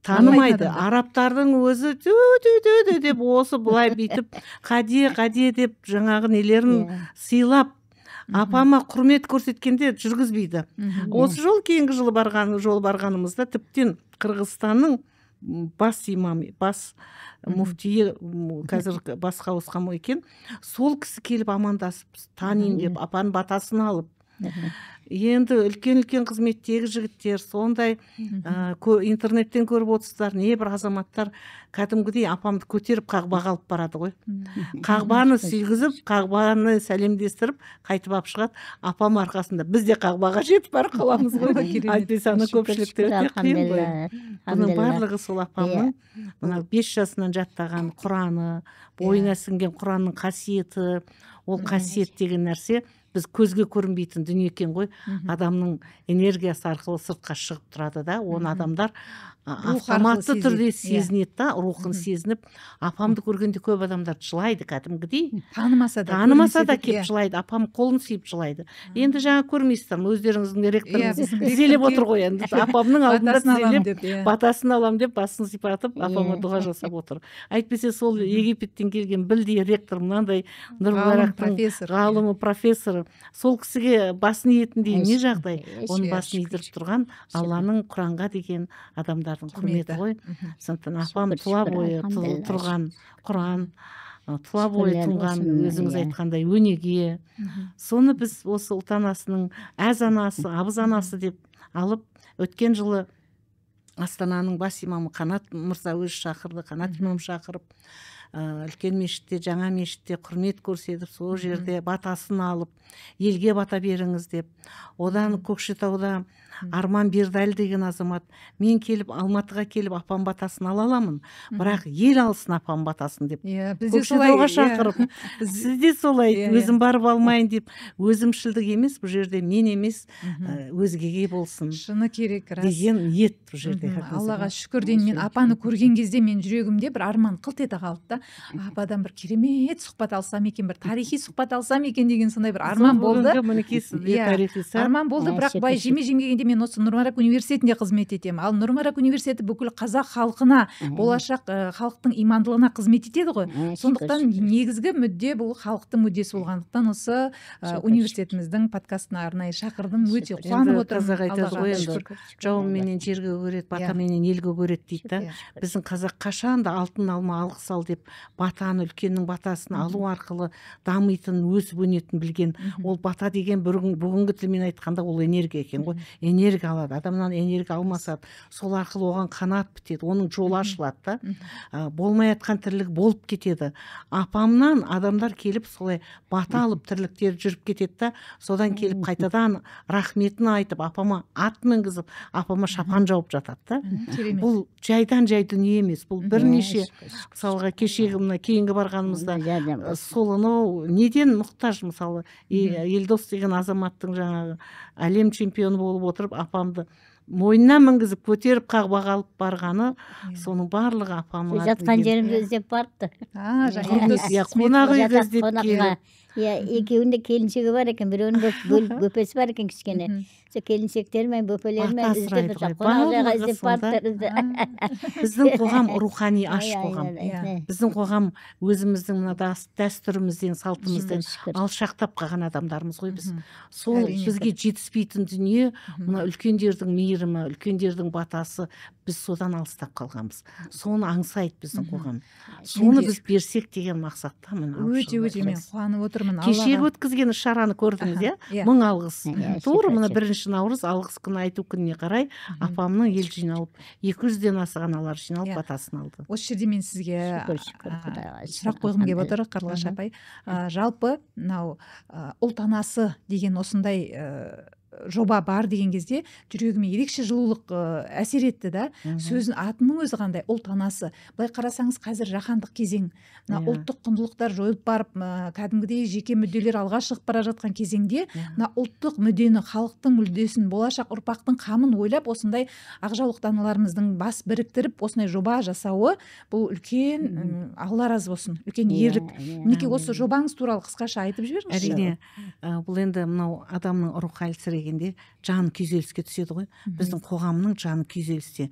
Танымайды. Арабтардың өзі тө деп осы былай бүйтіп қаде деп жаңағы нелерін сыйлап апама құрмет көрсеткенде жүргізбейді. Осы жол кейінгі жол барғанымызда тіптен Қырғызстанның бас имамы, бас муфтиі, қазір басқа ауысқан екен, сол кісі келіп амандасып танейын деп апаның батасын алып, енді үлкен қызметтегі жігіттер сондай интернеттен көріп отырсыздар, не бір азаматтар кәдімгідей апамды көтеріп қағбаға алып барады ғой. Қағбаны сүйгізіп, қағбаны сәлемдестіріп, қайтып алып шығады. Апам арқасында біз де қағбаға жетіп бара қаламыз ғой. Айтпаса көпшілікте өте қиын ғой. Бұның барлығы сол апамның мына 5 жасынан жаттаған Құраны, бойына сіңген Құранның қасиеті, ол қасиет деген нәрсе біз көзге көрінбейтін дүние екен ғой. Адамның энергиясы арқылы сыртқа шығып тұрады да, оны адамдар автоматты түрде сезінеді да, рухын сезініп. Апамды көргенде көп адамдар жылайды кәдімгідей. Танымаса да кеп жылайды. Апам қолын сүйіп жылайды. Енді жаңа көрмейсіздер, өздеріңіздің ректорыңыз тізелеп отыр ғой енді. Апамның алдында тізелеп, батасын алам деп басын сипатып, апама дұға жасап отыр. Әйтпесе сол Египеттен келген білдей ректор мынандай Нұрмұбарактың ғалымы, профессоры, сол кісіге басын иетіндей не жағдай? Оның басын идіріп тұрған Алланың Құранға деген адамдардың құрметі ғой. Сондықтан апам тұла бойы тұрған Құран, тұла бойы тұнған, өзіңіз айтқандай өнеге. Соны біз осы ұлт анасының әз анасы, абыз анасы деп алып, өткен жылы Астананың бас имамы Қанат мырза өзі шақырды, Қанат имам шақырып, үлкен мешітте, жаңа мешітте құрмет көрсетіп, сол жерде батасын алып, елге бата беріңіз деп. Одан Көкшетауда Арман Бердәлі деген азамат, мен келіп Алматыға келіп апам батасын ала аламын, бірақ ел алсын апам батасын деп. Көкшетауға шақырып, сізде солай, өзім барып алмайын деп, өзімшілдік емес, бұл жерде мен емес, өзгеге болсын. Шыны керек, рас. Деген ет бұл жерде. Аллаға шүкір дейін, мен апаны көрген кезде мен жүрегімде бір арман қылт ете қалды да. Ападан бір керемет сұхбат алсам екен, бір тарихи сұхбат алсам екен деген сондай бір арман болды. Арман болды, бірақ бай жеме-жем келгенде мен осы Нұрмарак университетінде қызмет етемін. Ал Нұрмарак университеті бүкіл қазақ халқына, болашақ халықтың имандылығына қызмет етеді ғой. Сондықтан негізгі мүдде бұл халықтың мүддесі болғандықтан осы университетіміздің подкастына арнайы шақырдым. Өте қуанып отырмын. Жауым менен жерге көреді, бата менен елге көреді дейді. Біздің қазақ қашан да алтын алма алғыс ал деп батаны, үлкеннің батасын алу арқылы дамитын, өсіп өнетін білген. Ол бата деген бүгінгі тілмен айтқанда ол энергия екен ғой. Энергия алады. Адамнан энергия алмаса, сол арқылы оған қанат бітеді, оның жолы ашылады да. Болмай жатқан тірлік болып кетеді. Апамнан адамдар келіп солай бата алып тірліктері жүріп кетеді да, содан келіп қайтадан рахметін айтып, апама ат мінгізіп, апама шапан жауып жатады да. Бұл жайдан жай дүние емес. Бұл бірнеше, мысалға кешегі мына кейінгі барғанымызда сол неден мұқтаж, мысалы Елдос деген азаматтың жаңағы әлем чемпионы болып отырып, апамды мойнына мінгізіп көтеріп қағбаға алып барғаны, соның барлығы апамның жатқан жерімді іздеп барыпты. Қонақ үйге іздеп келді. Екеуінде келіншегі бар екен, біреуінің бөпесі бар екен кішкене. Сол келіншектермен бөпелермен іздеп қонақ жайға іздеп барыпты. Біздің қоғам рухани аш қоғам. Біздің қоғам өзіміздің мына дәстүрімізден, салтымыздан алшақтап қалған адамдармыз ғой біз. Сол бізге жетіспейтін дүние, мына үлкендердің мейірімі, үлкендердің батасы, біз содан алыстап қалғанбыз. Соны аңсайды біздің қоғам. Соны біз берсек деген мақсатта. Өте мен қуанып отырмын. аямын кешегі Аллаға. өткізген шараны көрдіңіз, Аха, иә? иә. 1000 алғыс. Иә, Тура шүкір, мына шүкір. 1 наурыз алғыс күні айту күніне қарай апамның ел жиналып 200-ден аса аналар жиналып Иә. батасын алды. Осы жерде мен сізге Шүкір, шүкір Құдайға. сұрақ қойғым келіп отыр, Қарлығаш апай. Жалпы мынау ұлт анасы деген осындай жоба бар деген кезде жүрегіме ерекше жылулық әсер етті да. Сөзін атының өзі қандай, ұлт анасы. Былай қарасаңыз қазір жаһандық кезең, мына ұлттық құндылықтар жойылып барып, кәдімгідей жеке мүдделер алға шығып бара жатқан кезеңде, мына ұлттық мүддені, халықтың мүддесін, болашақ ұрпақтың қамын ойлап, осындай ақжаулықты аналарымыздың бас біріктіріп, осындай жоба жасауы, бұл үлкен, Алла разы болсын, үлкен ерлік. Мінекей осы жобаңыз туралы қысқаша айтып жіберіңізші. Әрине, бұл енді мынау адамның рухы әлсірегенде жаны күйзеліске түседі ғой. Біздің қоғамның жаны күйзелісте.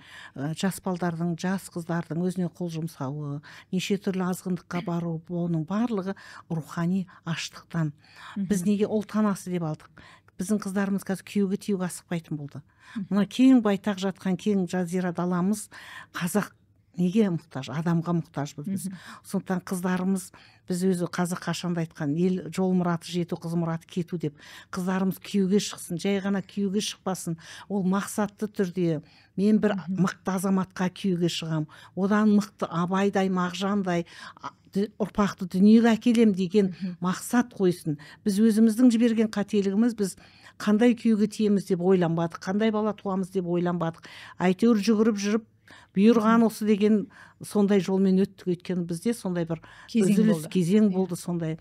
Жас балдардың, жас қыздардың өзіне қол жұмсауы, неше түрлі азғындыққа бару, оның барлығы рухани аштықтан. Біз неге ұлт анасы деп алдық? Біздің қыздарымыз қазір күйеуге тиюге асықпайтын болды. Мына кең байтақ жатқан кең жазира даламыз қазақ неге мұқтаж? Адамға мұқтажбыз біз. Сондықтан қыздарымыз, біз өзі қазақ қашанда айтқан, ел жол мұраты жету, қыз мұраты кету деп. Қыздарымыз күйеуге шықсын, жай ғана күйеуге шықпасын. Ол мақсатты түрде, мен бір мықты азаматқа күйеуге шығам, одан мықты Абайдай, Мағжандай ұрпақты дүниеге әкелем деген мақсат қойсын. Біз өзіміздің жіберген қателігіміз, біз қандай күйеуге тиеміз деп ойланбадық, қандай бала туамыз деп ойланбадық. Әйтеуір жүгіріп жүріп, бұйырған осы деген сондай жолмен өттік. Өйткені бізде сондай бір үзіліс кезең болды, сондай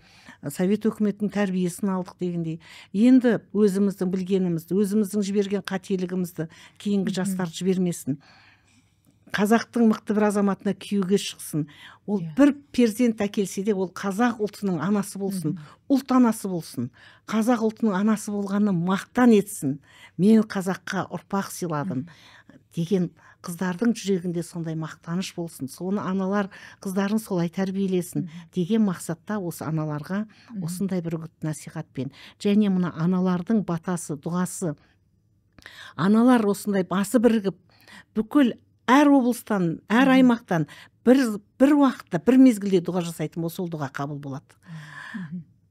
совет өкіметінің тәрбиесін алдық дегендей. Енді өзіміздің білгенімізді, өзіміздің жіберген қателігімізді кейінгі жастар жібермесін. Қазақтың мықты бір азаматына күйеуге шықсын. Ол бір перзент әкелсе де, ол қазақ ұлтының анасы болсын, ұлт анасы болсын. Қазақ ұлтының анасы болғанына мақтан етсін. Мен қазаққа ұрпақ сыйладым деген қыздардың жүрегінде сондай мақтаныш болсын. Соны аналар қыздарын солай тәрбиелесін деген мақсатта осы аналарға осындай бір үгіт насихатпен. Және мына аналардың батасы, дұғасы. Аналар осындай басы бірігіп, бүкіл әр облыстан, әр аймақтан бір уақытта, бір мезгілде дұға жасайтын болса, ол дұға қабыл болады.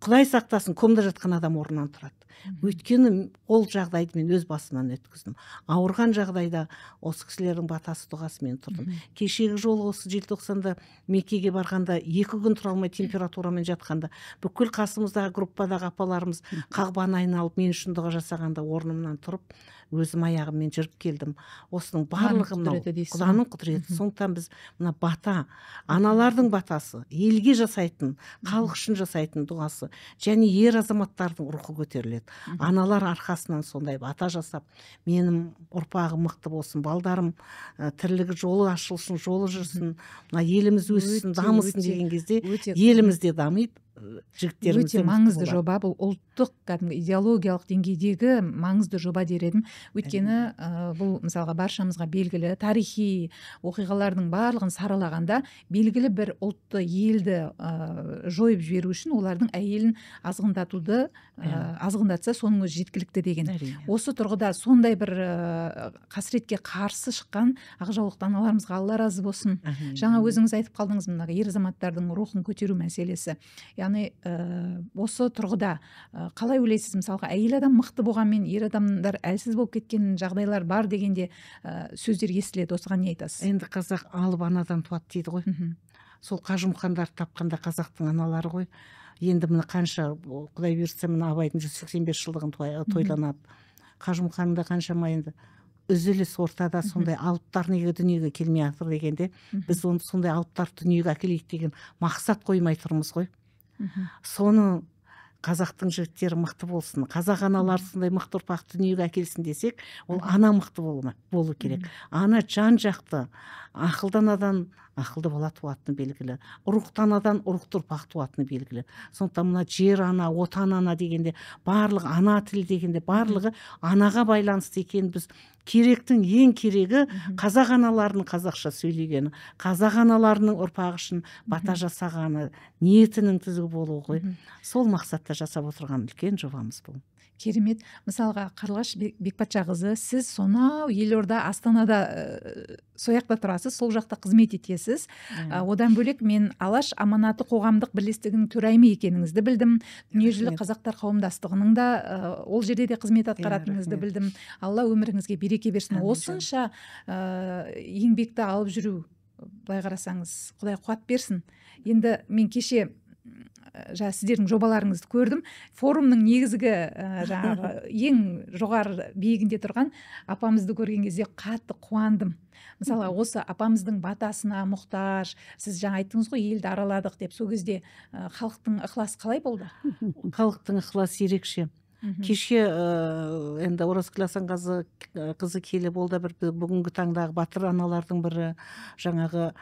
Құдай сақтасын, комда жатқан адам орнынан тұрады. Өйткені ол жағдайды мен өз басымнан өткіздім. Ауырған жағдайда осы кісілердің батасы дұғасымен тұрдым. Кешегі жолы осы желтоқсанда Меккеге барғанда 2 күн тұра алмай температурамен жатқанда, бүкіл қасымыздағы группадағы апаларымыз қағбаны айналып мен үшін дұға жасағанда орнымнан тұрып, өзім аяғыммен жүріп келдім. Осының барлығы Құданың құдіреті. Сондықтан біз мына бата, аналардың батасы, елге жасайтын, халық үшін жасайтын дұғасы, және ер азаматтардың рухы көтеріледі. Аналар арқасынан сондай бата жасап, менің ұрпағым мықты болсын, балдарым тірлігі жолы ашылсын, жолы жүрсін, мына еліміз өссін, дамысын деген кезде елімізде дамиды. Өте маңызды жоба, бұл ұлттық идеологиялық деңгейдегі маңызды жоба дер едім. Өйткені бұл мысалға баршамызға белгілі тарихи оқиғалардың барлығын саралағанда белгілі бір ұлтты, елді жойып жіберу үшін олардың әйелін азғындатуды азғындатса соның өзі жеткілікті деген. Осы тұрғыда сондай бір қасіретке қарсы шыққан ақжаулықты аналарымызға Алла разы болсын. Жаңа өзіңіз айтып қалдыңыз, мына ер азаматтардың рухын көтеру мәселесі. Яғни осы тұрғыда қалай ойлайсыз, мысалға әйел адам мықты болғанмен ер адамдар әлсіз болып кеткен жағдайлар бар дегенде сөздер естіледі, осыған не айтасыз? Енді қазақ алып анадан туады дейді ғой. Сол Қажымұқандар тапқанда қазақтың аналары ғой. Енді мына қанша, Құдай берсе, мына Абайдың 185 жылдығын тойланады. Қажымұқанында қаншама енді үзіліс ортада сондай алыптар неге дүниеге келмей жатыр дегенде, біз оны сондай алыптар дүниеге әкелейік деген мақсат қоймай тұрмыз ғой. Соны қазақтың жігіттері мықты болсын, қазақ аналар сондай мықты ұрпақ дүниеге әкелсін десек, ол ана мықты болу керек. Ана жан жақты, ақылды анадан ақылды бала туатыны белгілі, ұрықты анадан ұрықты ұрпақ туатыны белгілі. Сондықтан мына жер ана, отан ана дегенде, барлығы ана тіл дегенде, барлығы анаға байланысты екен. Біз керектің ең керегі қазақ аналарының қазақша сөйлегені, қазақ аналарының ұрпағы үшін бата жасағаны, ниетінің түзу болуы ғой. Сол мақсатта жасап отырған үлкен жобамыз бұл. керемет. Мысалға Қарлығаш Бекбатшақызы, сіз сонау Елорда Астанада сояқта тұрасыз, сол жақта қызмет етесіз. Одан бөлек мен Алаш Аманаты қоғамдық бірлестігінің төрайымы екеніңізді білдім. Дүниежүзілік қазақтар қауымдастығының да ол жерде де қызмет атқаратыныңызды білдім. Алла өміріңізге береке берсін. Осынша еңбекті алып жүру, былай қарасаңыз, Құдай қуат берсін. Енді мен кеше сіздердің жобаларыңызды көрдім. Форумның негізгі жаңағы ең жоғары биігінде тұрған апамызды көрген кезде қатты қуандым. Мысалы, осы апамыздың батасына мұқтаж, сіз жаңа айттыңыз ғой, елді араладық деп, сол кезде халықтың ықыласы қалай болды? Халықтың ықыласы ерекше. Кеше енді Оразгүл Асанғазы келіп болды, бүгінгі таңдағы батыр аналардың бірі, жаңағы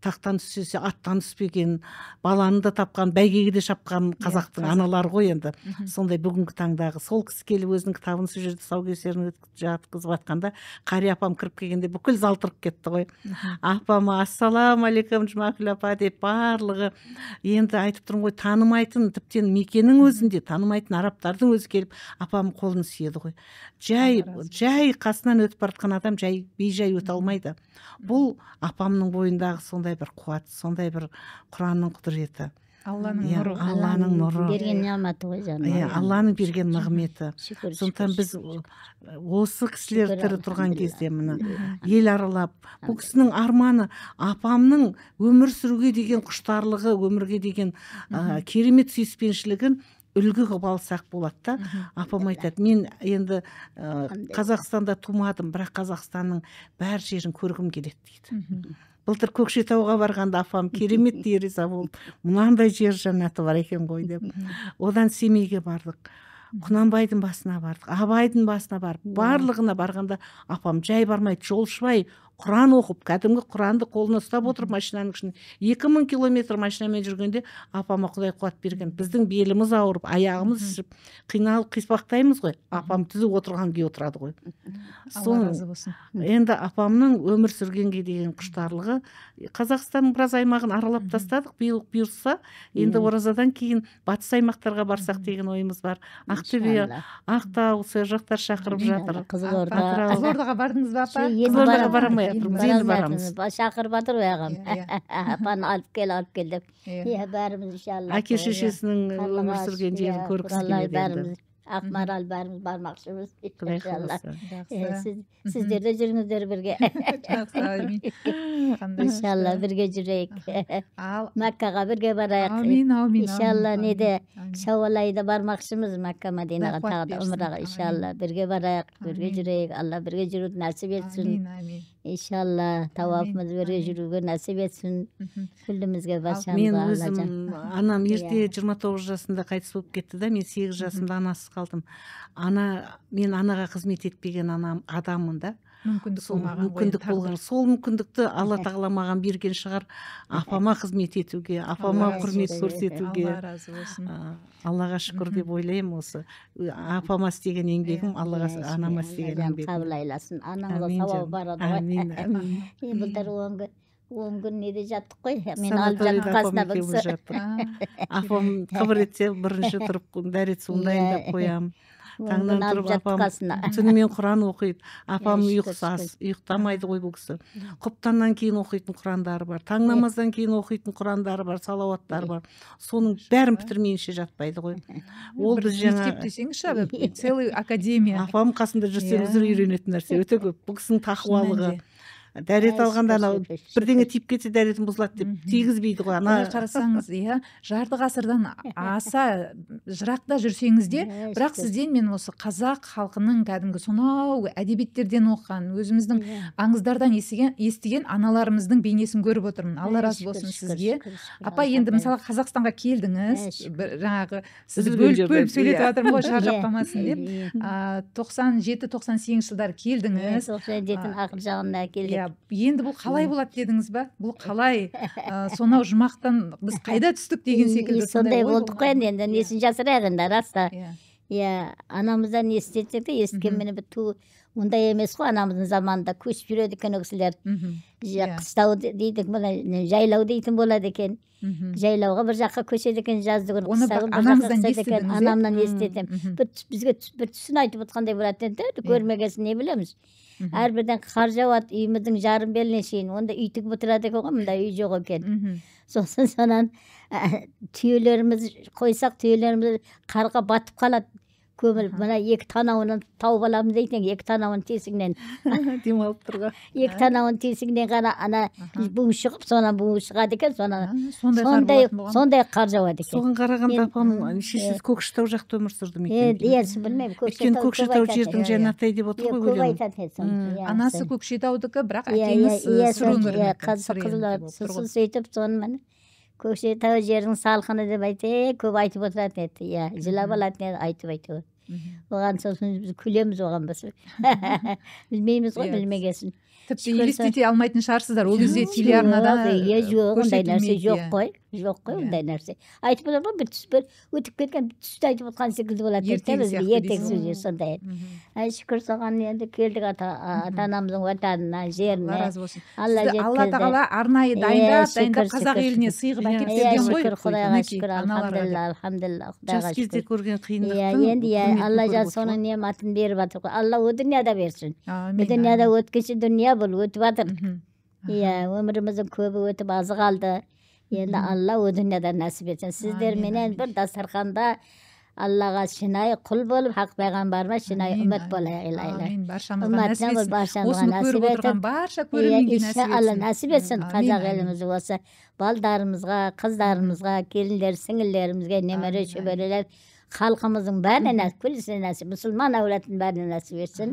тақтан түспесе аттан түспеген, баланы да тапқан, бәйгеге де шапқан қазақтың аналары ғой енді. Сондай бүгінгі таңдағы сол кісі келіп өзінің кітабын сол жерде тұсаукесерін жатқызып жатқанда, қария апам кіріп келгенде бүкіл зал тұрып кетті ғой. Апама ассалаумағалейкум Жұмакүл апа деп барлығы, енді айтып тұрмын ғой, танымайтын, тіптен Мекенің өзінде танымайтын арабтардың өзі келіп апам қолын сүйеді ғой. Жай қасынан өтіп баратқан адам жай бейжай өте алмайды. Бұл апамның бойындағы сондай бір қуат, сондай бір Құранның құдіреті. Алланың нұры. Алланың нұры. Берген неғматы ғой жаным. Алланың берген нығметі. Сондықтан біз осы кісілер тірі тұрған кезде міне ел аралап, бұл кісінің арманы, апамның өмір сүруге деген құштарлығы, өмірге деген керемет сүйіспеншілігін үлгі қылып алсақ болады да. Апам айтады, мен енді Қазақстанда тумадым, бірақ Қазақстанның бар жерін көргім келеді дейді. Былтыр Көкшетауға барғанда апам керемет риза болып, мынандай жер жаннаты бар екен ғой деп. Одан Семейге бардық. Құнанбайдың басына бардық, Абайдың басына барып, барлығына барғанда апам жай бармайды, жолшыбай Құран оқып, кәдімгі Құранды қолына ұстап отырып машинаның ішінде 2000 километр машинамен жүргенде апама Құдай қуат берген. Біздің беліміз ауырып, аяғымыз шішіп, қиналып қиспақтаймыз ғой. Апам түзіп отырған күйі отырады ғой. Алла разы болсын. Енді апамның өмір сүргенге деген құштарлығы, Қазақстанның біраз аймағын аралап тастадық, бұйырса, енді оразадан кейін батыс аймақтарға барсақ деген ойымыз бар. Ақтөбе, Ақтау, сол жақтар шақырып жатыр. Қызылордаға бардыңыз ба апа? Қызылордаға барамай жатырмыз, енді барамыз. Шақырып жатыр ғой ағам. Апаны алып кел деп. Бәріміз иншалла. Әке шешесінің өмір сүрген жерін көргісі келеді енді. Ақмарал бәріміз бармақшымыз. Сіздер де жүріңіздер бірге. Иншалла бірге жүрейік. Мәккаға бірге барайық. Иншалла неде Шауал айда бармақшымыз Мәкка Мәдинаға тағы да умраға. Иншалла бірге барайық, бірге жүрейік. Алла бірге жүруді нәсіп етсін. Иншалла тауапымыз бірге жүруге нәсіп етсін. Күлімізге баршамызға. Мен өзім анам ерте 29 жасында қайтыс болып кетті да, мен 8 жасымда анасыз қалдым. Мен анаға қызмет етпеген адаммын да. Мүмкіндік болған. Сол мүмкіндікті Алла тағала маған берген шығар, апама қызмет етуге, апама құрмет көрсетуге. Алла разы болсын. Аллаға шүкір деп ойлаймын осы. Апама істеген еңбегім, анама істеген еңбегім. Қабыл айласын. Анаңызға сауабы барады ғой. Былтыр 10 күн неде жаттық қой. Мен алып жаттық қасына бүксі. Апам қыбыр етсе бірінші тұрып дәрет суын дайындап қоям. Таңнан тұрып апам түнімен Құран оқиды. Апам ұйықтамайды ғой бұл кісі. Құптаннан кейін оқитын Құрандары бар. Таң намаздан кейін оқитын Құрандары бар, салауаттары бар. Соның бәрін бітірмейінше жатпайды ғой. Ол біз жаңа десеңізші, целый академия. Апам қасында жүрсеңіздер үйренетін нәрсе өте көп. Бұл кісінің тақуалығы. Дәрет алғанда бірдеңе тиіп кетсе дәретін бұзылады деп тигізбейді ғой. Қарасаңыз, жарты ғасырдан аса жырақта жүрсеңіз де, бірақ сізден мен осы қазақ халқының кәдімгі сонау әдебиеттерден оқыған, өзіміздің аңыздардан естіген аналарымыздың бейнесін көріп отырмын. Алла разы болсын сізге. Апа, енді мысалы Қазақстанға келдіңіз, жаңағы сіз бөліп сөйлетіп жатырмын ғой, шаршап қалмасын деп. 97-98 жылдар келдіңіз. 97-дің ақыр жағында келдік. Енді бұл қалай болады дедіңіз ба? Бұл қалай сонау жұмақтан біз қайда түстік деген секілді. Сондай болдық қой енді, несін жасырайық енді, раста. Анамыздан естетсек те, естіген мені Ондай емес қой, анамыздың заманында көшіп жүреді екен ол кісілер. Қыстау дейді, жайлау дейтін болады екен. Жайлауға бір жаққа көшеді екен жазды күні. Анамнан естідім. Бізге бір түсін айтып отқандай болатын еді, көрмегесін не білеміз. Әрбірден қар жауады, үйіміздің жарым беліне шейін. Онда үй тігіп отырады екен ғой, мында үй жоқ екен. Сосын сонан түйелеріміз қойсақ, түйелеріміз қарға батып қалады. Көміл, мына екі танауынан тауып аламыз дейтін, екі танауын тесігінен. Демалып тұрға. Екі танауын тесігінен ғана ана буы шығып, сонан буы шығады екен, сондай қар жауады екен. Соған қарағанда апам шешесі Көкшетау жақта өмір сүрді ме екен? Білмеймін. Өйткені Көкшетау жердің жәннаты деп отыр ғой. Көп айтады еді. Анасы Көкшетаудікі, бірақ әкеңіз сыр өңірінен. Сөйтіп, соны Көкшетау жердің салқыны деп айтты, көп айтып отыратын еді. Жылап алатын еді, айтып. Оған сосын біз күлеміз оған біз. Білмейміз ғой, білмегесін. Тіпті елестете алмайтын шығарсыздар, ол кезде телеарнада көрсетілмейді. Жоқ қой, ондай нәрсе. Айтып отырмын, бір түс бір өтіп кеткен түсті айтып отқан секілді болады. Ертең сөзі сондай еді. Шүкір соған енді келдік ата-анамыздың отанына, жеріне. Алла тағала арнайы дайындап қазақ еліне сыйғып әкеп берген ғой. Шүкір, Құдайға шүкір, алхамдулилlah. Жас кезде көрген қиындықтың енді Алла жаз соның нематын беріп жатыр ғой. Алла о дүнияда берсін. Бұл дүнияда өткінші дүния бұл өтіп жатыр. Өміріміздің көбі өтіп азы қалды. Енді Алла о дүнияда нәсіп етсін. Сіздер менен бір дастарханда Аллаға шынайы құл болып, хақ пайғамбарыма шынайы үміт болайық. Амин. Баршамызға нәсіп етсін. Осыны көріп отырған барша көрерменге нәсіп етсін. Қазақ еліміз осы балдарымызға, қыздарымызға, келіндер, сіңілдерімізге, немере шөберелер, халқымыздың бәріне нәсіп, мұсылман әулеттің бәріне нәсіп етсін.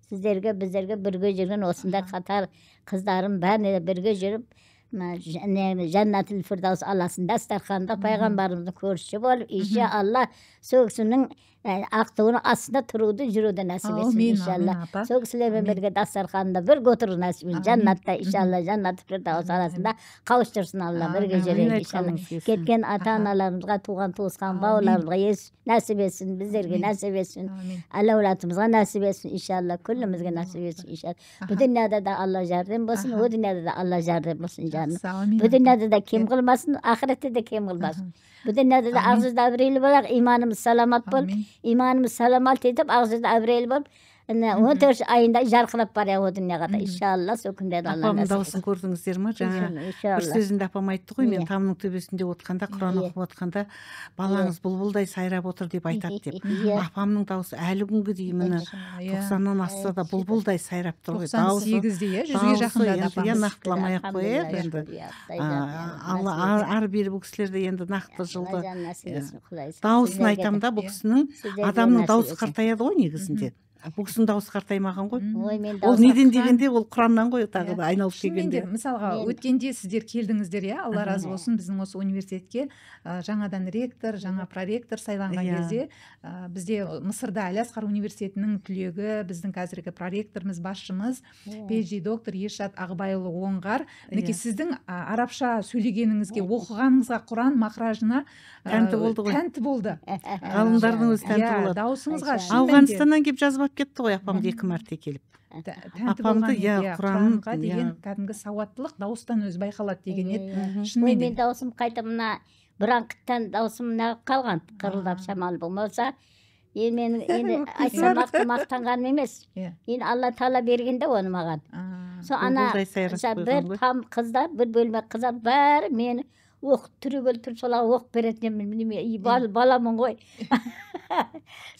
Сіздерге, біздерге бірге жүрген осындай қатар қыздарым бәріне бірге жүріп, Jannatul Firdaus Allah'ın dastарханында пайғамбарымыздың көршісі болып, иншалла сол кісінің ақтығын астында тұруды жүруді нәсіп етсін иншалла. Сол кісілермен бірге дастарханында бірге отыру нәсіп етсін. Жаннатта иншалла Jannatul Firdaus арасында қауыштырсын Алла, бірге жүрейік иншалла. Кеткен ата-аналарымызға, туған туысқан бауырларымызға нәсіп етсін, біздерге нәсіп етсін, әл-әулатымызға нәсіп етсін иншалла, күлімізге нәсіп етсін иншалла. Бұл дүнияда да Алла жәрдем болсын, о дүнияда да Алла жәрдем болсын жаным. Бұл дүнияда да кем қылмасын, ақыретте де кем қылмасын. Бұл дүнияда да ағзызда әбірейлі болақ, иманымыз саламат болып, иманымыз саламат етіп, ағзызда әбірейлі болып, 14 айында жарқырап барайық о дүнияға да иншалла. Сол күндерді Алла нәсіп етсін. Апамның дауысын көрдіңіздер ме? Жаңа бір сөзінде апам айтты ғой, мен тамның төбесінде отқанда, Құран оқып отқанда балаңыз бұлбұлдай сайрап отыр деп айтады деп. Апамның дауысы әлі күнге дейін міне 90-нан асса да бұлбұлдай сайрап тұр ғой. 98-де 100-ге жақындады апамыз. Нақтыламай ақ қояйық енді. Алла ар-бері бұл кісілерді енді нақты жылды дауысын айтамын да, бұл кісінің адамның дауысы қартаяды ғой негізінде. Бұл кісінің дауысы қартаймаған ғой. Ол неден дегенде, ол Құраннан ғой, тағы да айналып келгенде. Мысалға, өткенде сіздер келдіңіздер, Алла разы болсын, біздің осы университетке жаңадан ректор, жаңа проректор сайланған кезде, бізде Мысырда Әл-Асқар университетінің түлегі, біздің қазіргі проректорымыз, басшымыз, PhD доктор Ершат Ағбайұлы Оңғар, мінекей сіздің арабша сөйлегеніңізге, оқығаныңызға, Құран мақражына тәнті болды. Ғалымдардың өзі тәнті болады. Дауысыңызға Ауғанстаннан келіп жазып кетті ғой апамды 2 мәрте келіп. Апамды Құранға деген кәдімгі сауаттылық дауыстан өзі байқалады деген еді. Шынымен мен дауысым қайта мына бұраңқыттан дауысым нағып қалған, қырылдап шамалы болмаса, мен енді айтсам мақтанғаным емес. Енді Алла Тағала бергенде оны маған. Сол ана бір там қыздар, бір бөлме қыздар бәрі мені оқып түріп солар оқып беретін баламын ғой.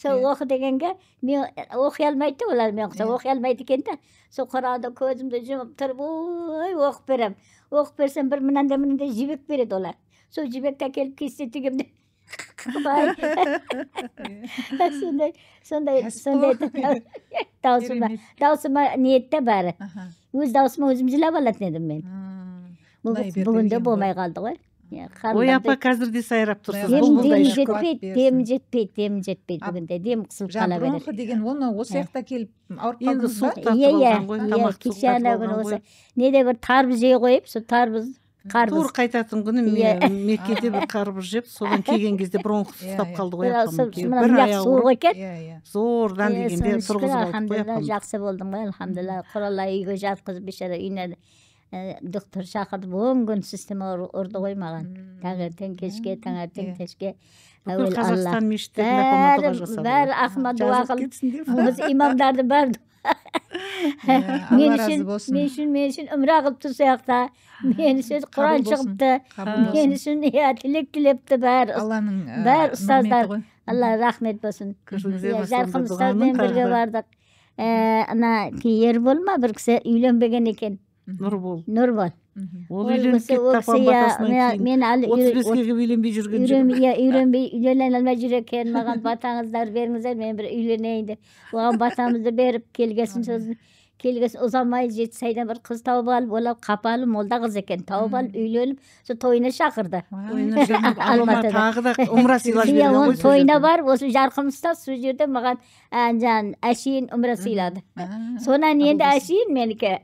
Сол оқы дегенге мен оқи алмайды олар, мен оқысам оқи алмайды екен де. Сол Құранды көзімді жұмып тұрып оқып берем. Оқып берсем бір мынандай жібек береді олар. Сол жібекті әкеліп кесте тігемін. Сондай даусыма ниетте бәрі. Өз даусыма өзім жылап алатын едім мен. Бүгінде болмай қалды ғой. Ой апа, қазір де сайрап тұрсыз. Демім жетпейді бүгінде, дем қысылып қала береді. Бронхы деген оны осы яқта келіп ауырып қалдыңыз ба? Енді суықтатып алған ғой, тамақ суықтатып алған ғой. Неде бір тарбыз жей қойып, сол тарбыз тура қайтатын күні меккеде бір қарбыз жеп содан келген кезде бронх ұстап қалды ғой бір суық екен зордан дегенде тұрғызып алып алхамдулилля жақсы болдым ғой алхамдулилля құралай үйге жатқызып бейшара үйіне доктор шақыртып 10 күн система ұрды ғой маған таңертең кешке таңертең кешке бүкіл қазақстан мешіттерінде помадалар жасады бәрі ақымақ дуа қылып имамдарды бәрі мен үшін үмра қылыпты сол жақта мен үшін құран шығыпты мен үшін тілек тілепті бәрі ұстаздар алла рахмет болсын жарқын ұстазбен бірге бардық ана ербол ма бір кісі үйленбеген екен Нұрбол ол үйленіп кетті апам батасынан кейін 35-ге келіп үйленбей жүрген үйлене алмай жүр екен маған батаңыздар беріңіздер мен бір үйленейін деп оған батамызды беріп келгесін ұзамай 7 айдан бір қыз тауып алып олар қапалы молда қыз екен тауып алып үйленіп сол тойына шақырды тағы да умра сыйлап жіберген ғой тойына барып осы жарқын ұстаз сол жерде маған әшейін умра сыйлады сонан енді әшейін менікі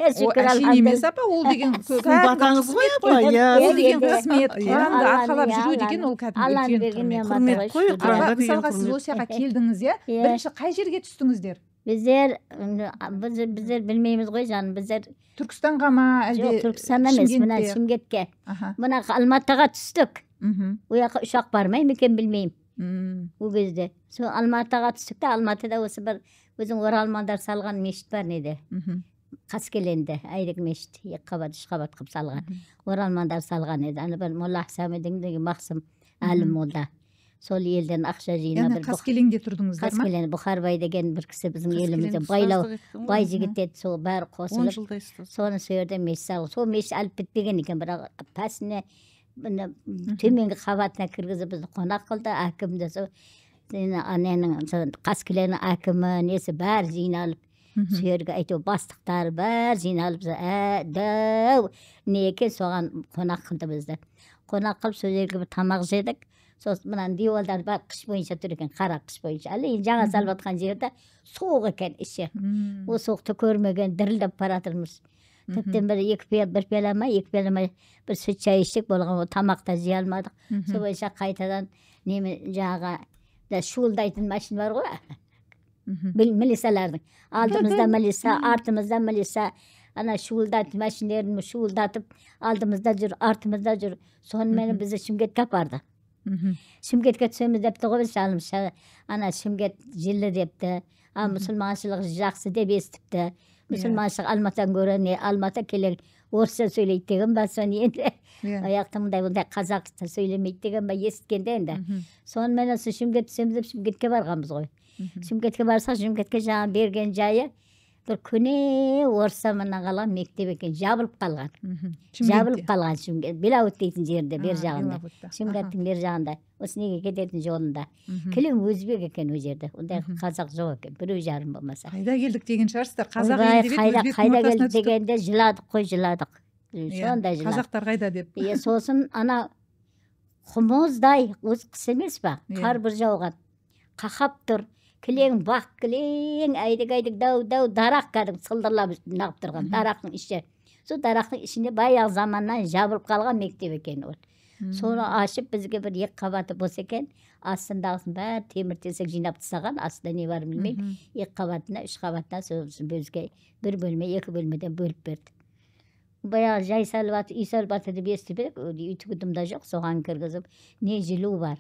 әшейін емес апа ол деген батаңыз ғой апа ол деген қызмет құранды арқалап жүру деген ол кәдімгі құрмет қой апа мысалға сіз осы жаққа келдіңіз иә бірінші қай жерге түстіңіздер біздер білмейміз ғой жаным біздер түркістанға ма әлде түркістан емес мына шымкентке мына алматыға түстік ол жаққа ұшақ бармай ма екен білмеймін ол кезде сол алматыға түстік те алматыда осы бір өзің оралмандар салған мешіт бар неде қаскеленде әйдік мешіт 2 қабат 3 қабат қылып салған оралмандар салған еді ана бір молла ахсамедин деген мақсым әлім молда сол елден ақша жинап қаскелеңде тұрдыңыздар ма қаскелен бұхарбай деген бір кісі біздің елімізде бай жігіт еді сол бәрі қосылып соны сол жерде мешіт салып сол мешіт алып бітпеген екен бірақ пәсіне төменгі қабатына кіргізіп бізді қонақ қылды әкімді сол аненің қаскеленнің әкімі несі бәрі жиналып сол жерге әйтеуір бастықтары бәрі жиналып дәу не екен соған қонақ қылды бізді қонақ қылып сол жерге бір тамақ жедік сосын мына диуалдар бар қыш бойынша тұр екен қара қыш бойынша әлі жаңа салып жатқан жерде суық екен іші ол суықты көрмеген дірілдеп бара жатырмыз тіптен бір пиала ма бір сүт шай іштік болған ол тамақта жей алмадық сол бойынша қайтадан неме жаңағы шуылдайтын машина бар ғой милициялардың алдымызда милиция артымызда милиция ана шуылдатып машиналарын шуылдатып алдымызда жүр артымызда жүр сонымен бізді шымкентке апарды шымкентке түсеміз депті ғой біз шалымыз ана шымкент жылы депті мұсылманшылық жақсы деп естіпті мұсылманшылық алматыдан гөрі не алматы келең орысша сөйлейді деген ба соны енді аяқты мындай қазақша сөйлемейді деген ба естігенде енді сонымен осы шымкент түсеміз деп шымкентке барғанбыз ғой шымкентке барсақ шымкентке жаңағы берген жайы бір көне орыста мына қалған мектеп екен жабылып қалған шымкент белауыт дейтін жерде бер жағында шымкенттің бер жағында осы неге кететін жолында кілең өзбек екен ол жерде ондай қазақ жоқ екен біреу жарым болмаса қайда келдік деген шығарсыздар қазақ қайда келдік дегенде жыладық қой жыладық сондай жыладық қазақтар қайда деп сосын ана құмыздай осы қыс емес па қар бір жауған қақап тұр кілең бақ кілең әйдік дәу дарақ кәдімгі сылдырлап нағып тұрған дарақтың іші сол дарақтың ішінде баяғы заманнан жабылып қалған мектеп екен ол соны ашып бізге бір 2 қабаты бос екен астындағысын бәрі темір тесік жинап тастаған астында не бар білмеймін 2 қабатына 3 қабатына сол бізге 1 бөлме 2 бөлмеден бөліп берді баяғы жай салып жатыр үй салып жатыр деп естіп едік үй тігудім да жоқ соған кіргізіп не жылу бар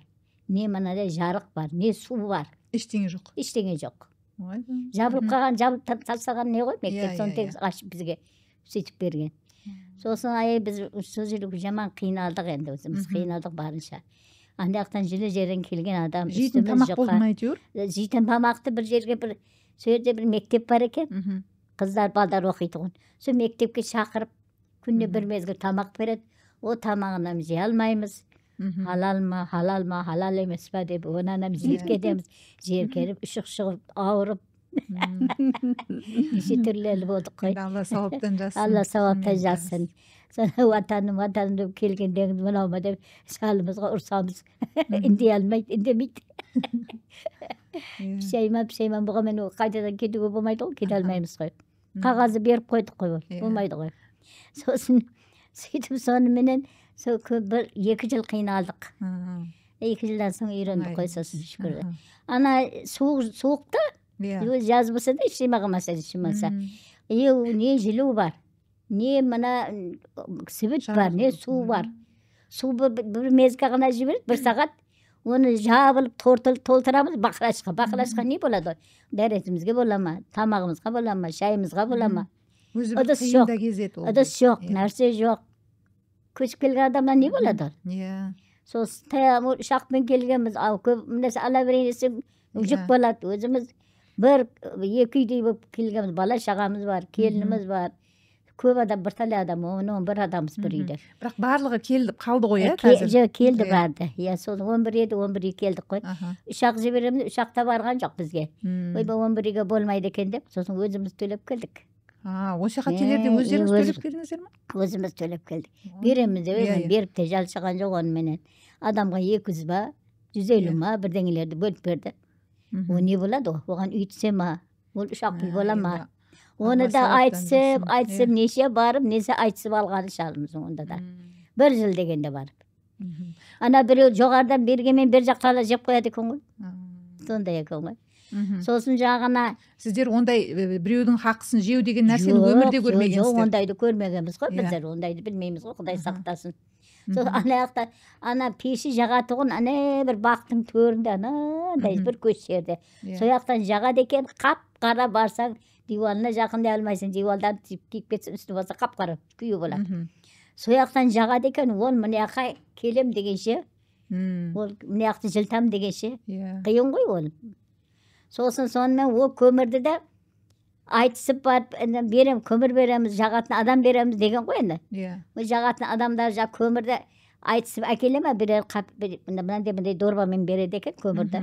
не мынадай жарық бар не су бар ештеңе жоқ жабылып қалған жабылып тастаған не ғой мектеп соны тек ашып бізге сөйтіп берген сосын біз сол жерде жаман қиналдық енді өзіміз қиналдық барынша ана жақтан жылы жерден келген адам жейтін тамақ болды ма әйтеуір жейтін тамақты бір жерге бір сол жерде бір мектеп бар екен қыздар балдар оқитын сол мектепке шақырып күніне бір мезгіл тамақ береді ол тамағынан жей алмаймыз халал емес па деп онан жиіркенеміз жиіркеніп ішік шығып ауырып неше түрлі болдық қой алла сауаптан жазсын алла сауаптан жазсын соны ватаным деп келгенде мынау ма деп шалымызға ұрсамыз үндемейді пішейман болғанмен қайтадан кетуге болмайды ғой кете алмаймыз ғой қағазды беріп қойдық қой ол болмайды ғой сосын сөйтіп соныменен сол бір 2 жыл қиналдық. 2 жылдан соң үйрендік қой, сосын шүкір. Ана суықта жаз болса да ештеңе қылмаса болса, не жылу бар, не мына свет бар, не су бар. Су бір мезгіл ғана жібереді, 1 сағат, оны жабылып толтырамыз бақырашқа не болады? Дәретімізге бола ма, тамағымызға бола ма, шайымызға бола ма? Ыдыс жоқ, нәрсе жоқ. Көшіп келген адамнан не болады? Сол ұшақпен келгенбіз, көп ала берейін десең жүк болады. Өзіміз 1-2 үйдей болып келгенбіз, бала шағамыз бар, келініміз бар. Көп адам, бір талай адам, 10-11 адамыз бір үйде. Бірақ барлығы келді қалды ғой, қазір? Жоқ, келді барды. Сол 11 еді, 11 үй келдік қой. Ұшақ жібереміз, ұшақта барған жоқ бізге. Ойба 11 үйге болмайды екен деп, сосын өзіміз төлеп келдік. Осы қателерде өздеріңіз төлеп келдіңіздер ме? Өзіміз төлеп келдік. Береміз деп, беріп те жалшаған жоқ оныменен. Адамға 200 ба, 150 ма, бірдеңелерді бөліп берді. О не болады? Оған үй түсе ма? Ол ұшақ үй бола ма? Оны да айтысып, неше барып, неше айтысып алғаны шалымыз онда да. 1 жыл дегенде барып. Ана біреу жоғардан бергенмен бер жақтала жеп қояды екен ғой. Сондай екен ғой. Сосын жағына сіздер ондай біреудің хақысын жеу деген нәрсені өмірде көрмегенсіздер. Жоқ, ондайды көрмегенбіз ғой, біздер ондайды білмейміз ғой, Құдай сақтасын. Ана пеші жағатығын ана бір бақтың төрінде, анандай бір көш жерде. Сояқтан жағады екен, қап-қара барсаң, диванына жақындай алмайсың, дивандан киіп кетсін, үсті болса қап-қара күйі болады. Сояқтан жағады екен, ол мынаяққа келем дегенше, ол мынаяқты жылтам дегенше, қиын ғой ол. Сосын сонымен ол көмірді де айтысып барып, берем, көмір береміз, жағатын адам береміз деген ғой енді. Жағатын адамдар көмірді айтысып әкеле ме, бірер мынандай дорбамен береді екен көмірді.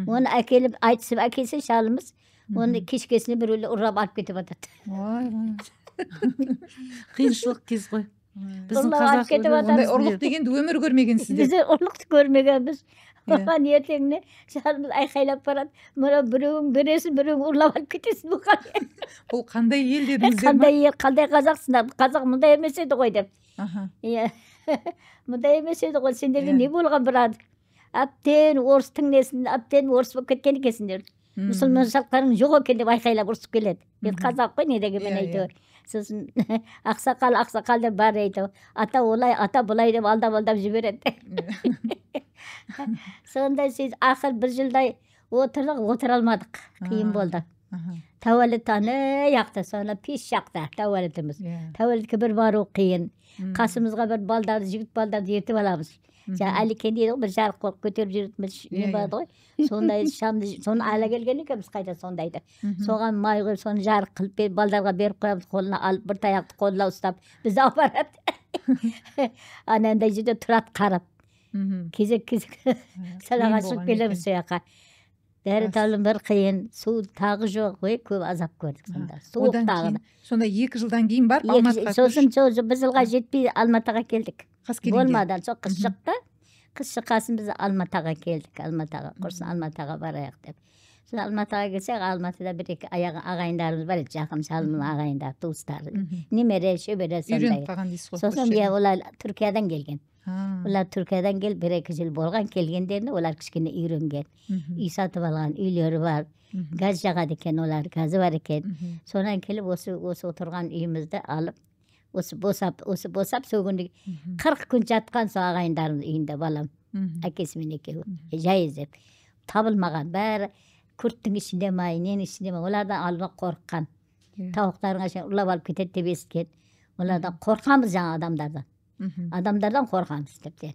Оны әкеліп айтысып әкелсе шалымыз, оны кешкесіне бір ұрап алып кетіп атады. Қиыншылық кез ғой. Біздің қазақ ұрлық дегенді өмір көрмегенсіздер. Біздер ұрлықты көрмегенбіз. Оған ертеңіне шалымыз айқайлап барады. Мұна біреуің бересің, біреуің ұрлап алып кетесің. Бұл қандай ел дедіңіздер ма? Қандай ел, қандай қазақсыңдар? Қазақ мұндай емес еді ғой деп. Мұндай емес еді ғой, сендерге не болған бірады? Әптен орыстың несін, әптен орыс болып кеткен екенсіңдер. Мұсылман шалықтарың жоқ екен деп айқайлап ұрысып келеді. Мен қазақ қой, не деген мен айтып. Сосын ақсақал деп бар айтып. Ата олай, ата бұлай деп алдап жібереді. Сонда сіз ақыр 1 жылдай отыра алмадық. Қиын болды. Тәуәліт яқты, соны пеш жақты тәуәлітіміз. Тәуәлітке бір бару қиын. Қасымызға бір балдарды, жігіт балдарды ертіп аламыз. Әлікен дейді ғой, бір жарық қол көтеріп жүретіміз не болады ғой. Сондай шамды, соны ала келген екенбіз қайда сондайды. Соған май қойып, соны жарық қылып балдарға беріп қоямыз, қолына алып, бір таяқты қолына ұстап, бізді апарады. Анандай жерде тұрады қарап. Кезек салаға шығып келеміз сояққа. Дәрі талым бір қиын, су тағы жоқ, көп азап көрдік сонда. Суық тағыны. Сонда 2 жылдан кейін барып Алматыға сосын біз жылға жетпей Алматыға келдік. Болмадан, сол қыс шықты. Қыс шыққасын біз Алматыға келдік. Алматыға, құрсын Алматыға барайық деп. Сосын Алматыға келсек, Алматыда 1-2 ағайындарымыз бар еді, жақын шалымның ағайындар, туыстары. Немере, шөбере сондай. Үйреніп қалған дейсіз ғой. Сосын олар Түркиядан келген. Олар Түркиядан келіп 1-2 жыл болған, келгендеріне олар кішкене үйренген. Үй сатып алған, үйлері бар. Газ жағады екен, олар газы бар екен. Сонан келіп осы отырған үйімізді алып, осы босап сөгінді 40 күн жатқан сол ағайындарымыз үйінде балам. Әкесімен екеуі жай іздеп. Табылмаған, бәрі күрттің ішінде ма, ненің ішінде ма, олардан алуға қорыққан. Тауықтарыңа ұрлап алып кетеді деп естіген. Олардан қорқамыз жаңа адамдардан. Адамдардан қорқамыз тіптен.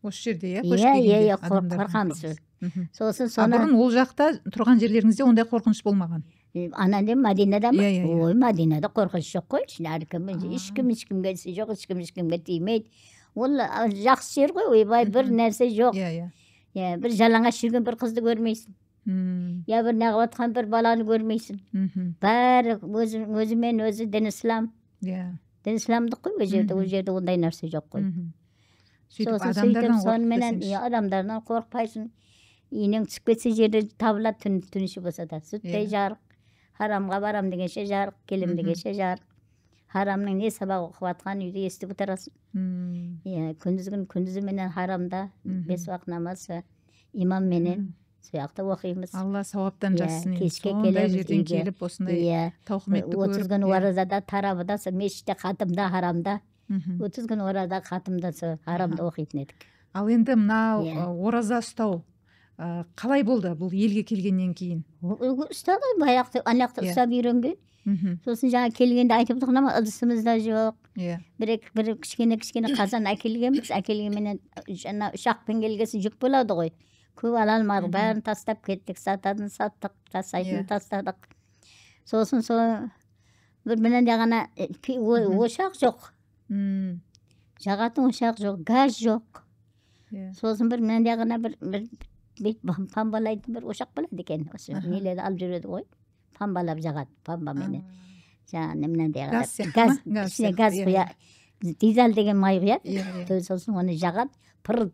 Осы жерде, көшпегенде қорқамыз. Сосын бұрын ол жақта тұрған жерлеріңізде ондай қорқыныш болмаған? Анаден Мәдинада ма? Ой, Мәдинада қорқыныш жоқ қой. Ешкім келсе жоқ, ешкімге тимейді. Ол жақсы жер ғой, ойбай, бір нәрсе жоқ. Бір жалаңаш жүрген бір қызды көрмейсің. Я бір неғып атқан бір баланы көрмейсің. Бәрі өзімен өзі дін ислам. Дін исламдық қой, ол жерде ондай нәрсе жоқ қой. Сөйтіп адамдардан қорықпайсың. Үйнен түсіп кетсе жерде табылады, түн іші болса да. Сүттей жарық, харамға барам дегенше жарық, келем дегенше жарық. харамның не сабақ оқып жатқанын үйде естіп отырасың. Иә, күндізі менен харамда 5 уақыт намаз имам менен сояқта оқимыз. Алла сауаптан жазсын. Кешке сондай келеміз жерден үйге. келіп осындай тауқыметті 30 көріп. күн оразада тарабыда мешітте хатымда харамда 30 күн оразада хатымда харамда оқитын едік. Ал енді мынау ораза ұстау қалай болды бұл елге келгеннен кейін? Ұстады, баяқты аяқты ұстап үйренген. Сосын жаңа келгенде айтып тұрмын ама ыдысымыз да жоқ. Бір кішкене қазан әкелгенбіз. Әкелгенменен жаңа ұшақпен келгесін жүк болады ғой. Көп ала алмадық, бәрін тастап кеттік, сататын саттық, тастайтын тастадық. Сосын бір менен жағана ошақ жоқ. Жағатын ошақ жоқ, газ жоқ. Сосын бір менен жағана бір памбалайтын бір ошақ болады екен. Нелерді алып жүреді ғой. Памбалап жағады, памба менен. Жаңа менен жағады. Газ құя. Дизель деген май құяды. Сосын оны жағады. Пыр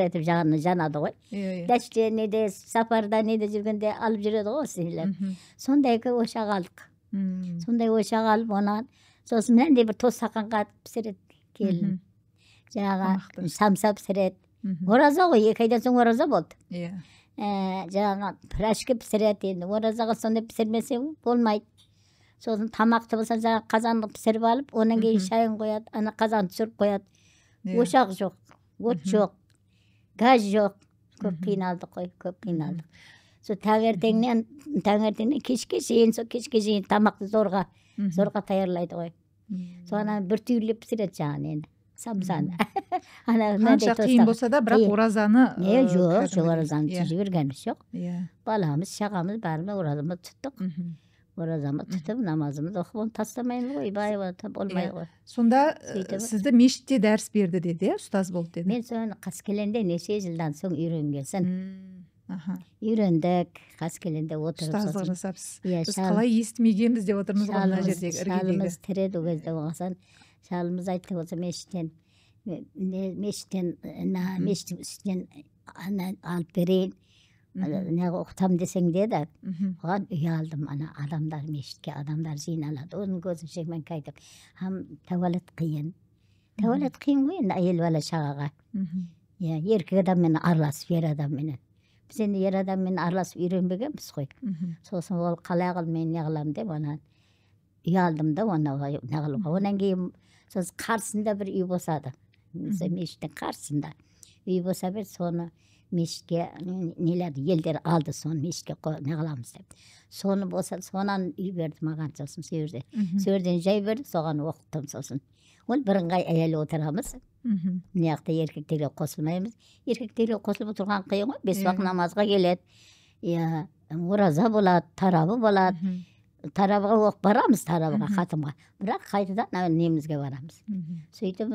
етіп жанады ғой. Дәште неде, сапарда неде жүргенде алып жүреді ғой сендер. Сондай ошақ алдық. Сондай ошақ алып онан сосын менен де бір тоз сақанға пісіреді келін. Жаңағы самса пісіреді. Ораза ғой, 2 айдан соң ораза болды. Жаңағы пірашкі пісіреді енді. Оразаға сондай пісірмесе болмайды. Сосын тамақты болса жаңағы қазанды пісіріп алып, онан кейін шайын қояды, ана қазан түсіріп қояды. Ошақ жоқ. От жоқ, газ жоқ. Көп қиналдық қой, көп қиналдық. Со таңертеңнен кешке шейін тамақты зорға таярлайды ғой. Соны бір түйірлеп пісіреді жаңағы енді. Самсаны. Қанша қиын болса да, бірақ оразаны жоқ, оразаны жібергеніміз жоқ. Баламыз, шағамыз бәріміз оразамыз тұттық. Оразамыз тұтып, намазымыз оқып, оны тастамаймыз ғой, болмай ғой. Сонда сізді мешітте дәріс берді деді, ұстаз болды деді? Мен соны Қаскеленде неше жылдан соң үйренгенсін. Үйрендік, Қаскеленде отырып. Ұстаздық жасапсыз. Біз қалай естімегенбіз деп отырмыз ғой мына жердегі іргедегі. Шалымыз тіреді ол кезде оғасан. Шалымыз айтты болса мешіттен үстінен алып берейін. Не оқытам десең деді. Оған үй алдым, ана адамдар мешітке, адамдар жиналады. Оның көзінше мен қайтып, тәуалет қиын. Тәуалет қиын ғой енді әйел бала шағаға. Еркек адаммен араласып, ер адаммен. Біз енді ер адаммен араласып үйренбегенбіз ғой. Сосын ол қалай қыл мен не қыламын деп, онан үй алдым да оны не қылуға. Онан кейін қарсында бір үй босады. Мешіттің қарсында үй боса бер, соны мешітке елдер алды, соны мешітке не қыламыз деп. Соны болса, сонан үй берді маған, сосын сөйерден жай берді, соған оқыттым сосын. Ол бірыңғай әйелі отырамыз. Неяқта еркектерге қосылмаймыз. Еркектерге қосылып отырған қиын ғой, 5 уақыт намазға келеді. Ораза болады, тарабы болады. Тарабыға оқып барамыз, тарабыға, хатымға. Бірақ қайтадан немізге барамыз. Сөйтіп,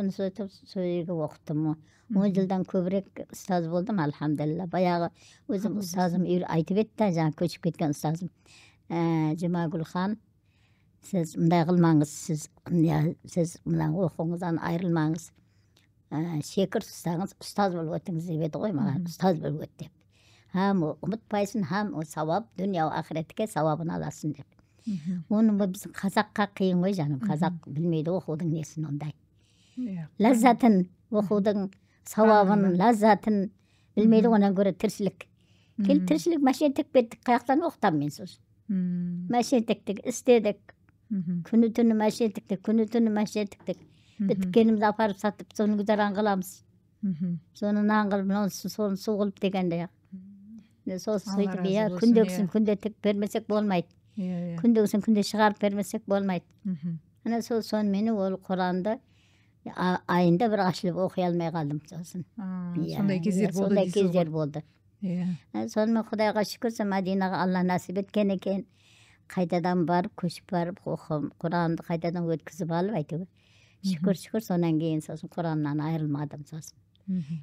сөйге оқыттым. 10 жылдан көбірек ұстаз болдым, алхамдулилла. Баяғы өзім ұстазым айтып етті, жаңа көшіп кеткен ұстазым. Жұмагүл хан, сіз мындай қылмаңыз, сіз мына оқуыңыздан айырылмаңыз. Шекір ұстаңыз, ұстаз болып өтіңіз деп еді ғой маған, ұстаз болып өт деп. Хам ұмытпайсың, хам сауап, дүния ақыретке сауабын аласың деп. Оны біздің қазаққа қиын ғой жаным, қазақ білмейді оқудың несін ондай. Ләззатын, оқудың сауабын, ләззатын білмейді, онан көрі тіршілік. Келіп тіршілік мәшен тікпеттік, қаяқтан оқытам мен сосын. Мәшен тіктік, істедік. Күні түні мәшен тіктік, біткенімізді апарып сатып, соны күзаран қыламыз. Соны нан қылып, соны су қылып дегенде. Сосын сөйтіп, күндегісін күнде тік бермесек болмайды. Күндегісін күнде шығарып бермесек болмайды. Ана соны мені ол Құранды айында бір ашылып оқи алмай қалдым сосын. Сондай кездер болды. Сонымен Құдайға шүкір, Мәдинаға Алла нәсіп еткен екен. Қайтадан барып, көшіп барып, Құранды қайтадан өткізіп алып айтып. Шүкір, сонан кейін сосын Құраннан айырылмадым сосын.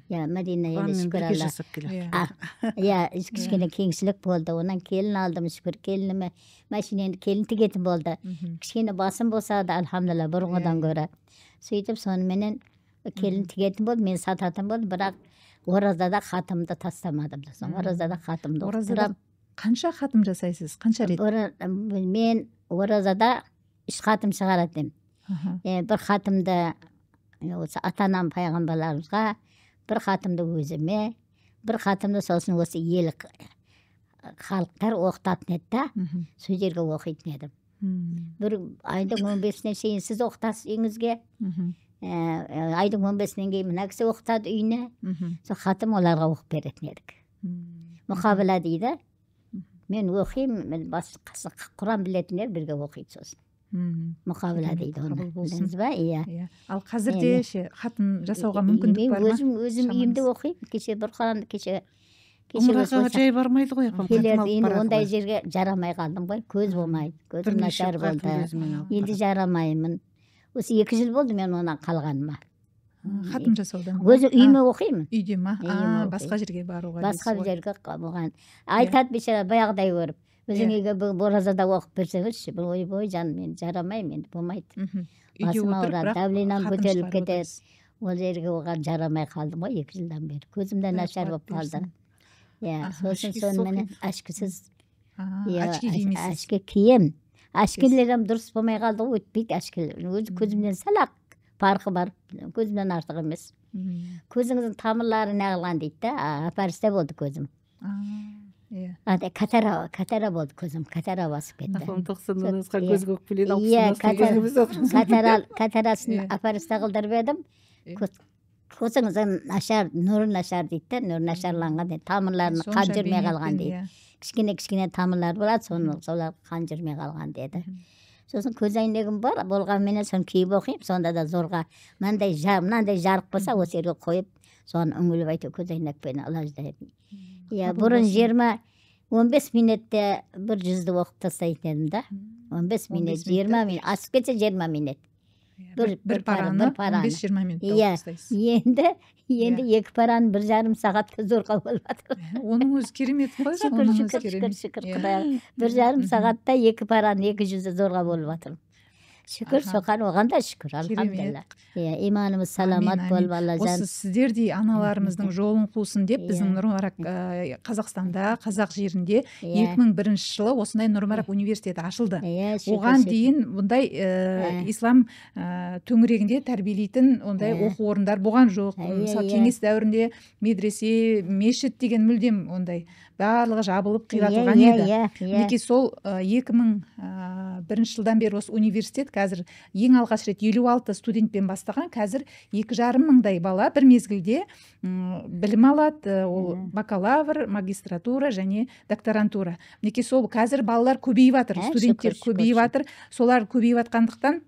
Мәдина елі шүкір Алла. Кішкене кеңшілік болды. Онан келін алдым, шүкір, келініме машинені келін тігетін болды. Кішкене басым болса да, алхамдулилла, бұрынғыдан көрі. Сөйтіп, соныменен келін тігетін болды, мен сататын болды, бірақ оразада хатымды тастамадым. Оразада хатымды оқытырам. Қанша хатым жасайсыз? Қанша рет? Мен оразада 3 хатым шығаратым. бір хатымды осы ата анам пайғамбарларымызға, бір хатымды өзіме, бір хатымды сосын осы ел халықтар оқытатын еді да, сол жерге оқитын едім. Бір айдың 15-нен шейін сіз оқытасыз үйіңізге, айдың 15-нен кейін мына кісі оқытады үйіне, сол хатым оларға оқып беретін едік. Мұқабила дейді. Мен оқимын, Құран білетіндер бірге оқиды сосын. Мұқабила дейді оны. Білдіңіз ба? Иә. Ал қазірде ше хатын жасауға мүмкіндік бар ма? Өзім үйімде оқимын. Кеше бір Құранды кеше Умраға жай бармайды ғой апам. Енді ондай жерге жарамай қалдым ғой. Көз болмайды. Көзім нашар болды. Енді жарамаймын. Осы 2 жыл болды мен онан қалғаныма. Хатын жасаудан. Өзі үйіме оқимын. Үйде ма? Басқа жерге баруға. Басқа жерге болған. Айтады бейшара баяғыдай көріп. Өзіңеге боразада оқып берсеңізші, бұл ой жаным, мен жарамаймын, енді болмайды. Басым ауырады, давлениям көтеріліп кетеді. Ол жерге оған жарамай қалдым ғой 2 жылдан бері. Көзімде нашар болып қалды. Иә, сосын сонымен ашкісіз. Ашки кимейсіз. Ашки кием. Ашкелерім дұрыс болмай қалды ғой, өтпейді ашкелер. Өзі көзімнен салақ парқы бар, көзімнен артық емес. Көзіңіздің тамырлары неғылған дейді да, апарыста болды көзім. Катара болды көзім, катара басып кетті. Апам 90-нан асқан көзге өкпеледі, катарасын апарыста қылдырып едім. Көзіңіздің нашар, нұры нашар дейді да, нұры нашарланған дейді, тамырларын қан жүрмей қалған дейді. Кішкене тамырлар болады, солар қан жүрмей қалған деді. Сосын көз әйнегім бар, болған менен соны киіп оқимын, сонда да зорға мынандай жарық болса, осы жерге қойып, соны үңіліп айту көз әйнекпен алаждаймын. Иә, бұрын 15 минутте бір жүзді оқып тастайтын едім да. 15 минут, 20 минут, асып кетсе 20 минут. Бір параны 15-20 минутта оқып тастайсыз. Енді 2 параны 1,5 сағатта зорға болып жатыр. Оның өзі керемет қой. Шүкір Құдайға. 1,5 сағатта 2 параны 200 зорға болып жатыр. Шүкір, соған оған да шүкір, алхамдулилла. Иманымыз саламат болып, Алла жан. Осы сіздердей аналарымыздың жолын қусын деп, біздің Нұрмарак Қазақстанда, қазақ жерінде 2001 жылы осындай Нұрмарак университеті ашылды. Оған дейін бұндай ислам төңірегінде тәрбиелейтін ондай оқу орындар болған жоқ. Мысалы кеңес дәуірінде медресе, мешіт деген мүлдем ондай барлығы жабылып қиратылған еді. Мінекей сол 2001 жылдан бері осы университет қазір ең алғаш рет 56 студентпен бастаған, қазір 2,5 мыңдай бала бір мезгілде білім алады. Ол бакалавр, магистратура және докторантура. Мінекей сол қазір балалар көбейіп жатыр, студенттер көбейіп жатыр. Солар көбейіп жатқандықтан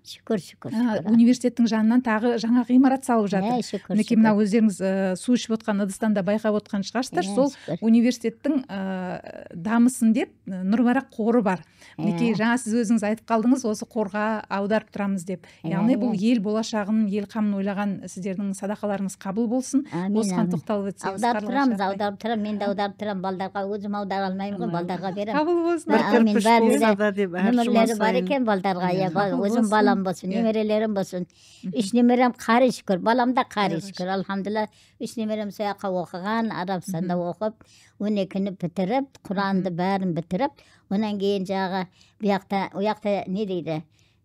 университеттің жанынан тағы жаңа ғимарат салып жатыр. Мінекей мына өздеріңіз су ішіп отқан ыдыстан да байқап отқан шығарсыздар. Сол университеттің дамысын деп Нұрмарак қоры бар. Мінекей жаңа сіз өзіңіз айтып қалдыңыз, осы қорға аударып тұрамыз деп. Яғни бұл ел болашағын, ел қамын ойлаған сіздердің садақаларыңыз қабыл болсын. Осыған тоқталып өтсеңіз. Аударып тұрамын, мен де аударып тұрамын, балдарға өзім аудара алмаймын ғой, балдарға беремін. Қабыл болсын. Немерелері бар екен балдарға, өзім балам болсын, немерелерім болсын. 3 немерем қари шүкір, балам да қари шүкір, алхамдулилла. 3 немерем сояққа оқыған, Арабстанда оқып, 12-ні бітіріп, Құранды бәрін бітіріп, онан кейін жағы ұяқта не дейді,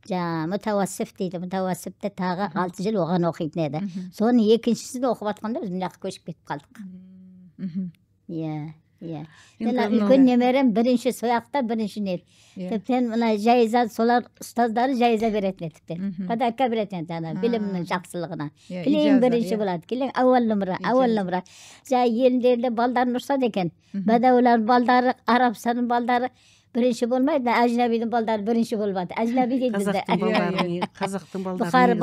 мұтауассиф дейді, мұтауассифті тағы 6 жыл оған оқитын еді. Соны екіншісін оқып атқанда біз мына көшіп кетіп қалдық. Үлкен немерем бірінші сояқта, бірінші не. Тіптен мына жайыза, солар ұстаздары жайыза беретін еді. Подарка беретін еді, білімнің жақсылығына. Кілең бірінші болады, кілең ауал нұмыра. Еліндерінде балдарын ұрсады екен. Бәдәулар балдары, Арабстанның балдары бірінші болмайды, әжнәбидің балдары бірінші болмады. Әжнәби дейді бізде. Қазақтың балдары.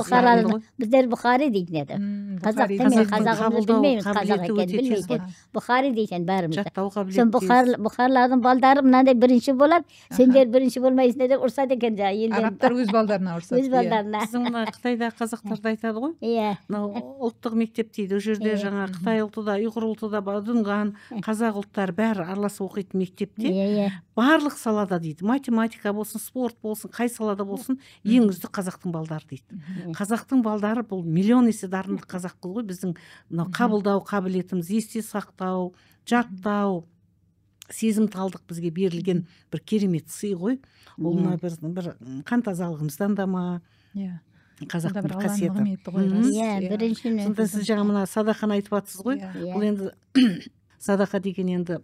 Біздер Бұхари дейтін еді. Қазағымды білмейміз, қазақ екен білмейді. Бұхари дейтін бәрімізді. Сон Бұхарлардың балдары мынандай бірінші болады, сендер бірінші болмайсың деп ұрсады екен. Арабтар өз балдарына ұрсады. Өз балдарына. Біздің мына Қытайда қазақтарды айтады ғой. Ұлттық мектеп дейді. Ол жерде жаңа Қытай ұлты да, ұйғыр ұлты да, дүнған, қазақ ұлттар бәрі араласып оқитын мектепте барлық салада дейді, математика болсын, спорт болсын, қай салада болсын, ең үздік қазақтың балдары дейді. Қазақтың балдары бұл миллион есе дарынды қазақ қыл ғой. Біздің қабылдау қабілетіміз, есте сақтау, жаттау, сезімталдық бізге берілген бір керемет сый ғой. Ол бір қан тазалығымыздан да ма, қазақтың бір бір алланың қасиеті. нығметі ғой, Мгм. рас. иә бірінші сонда сіз жаңа мына садақаны айтып жатсыз ғой. Иә. Бұл енді садақа деген енді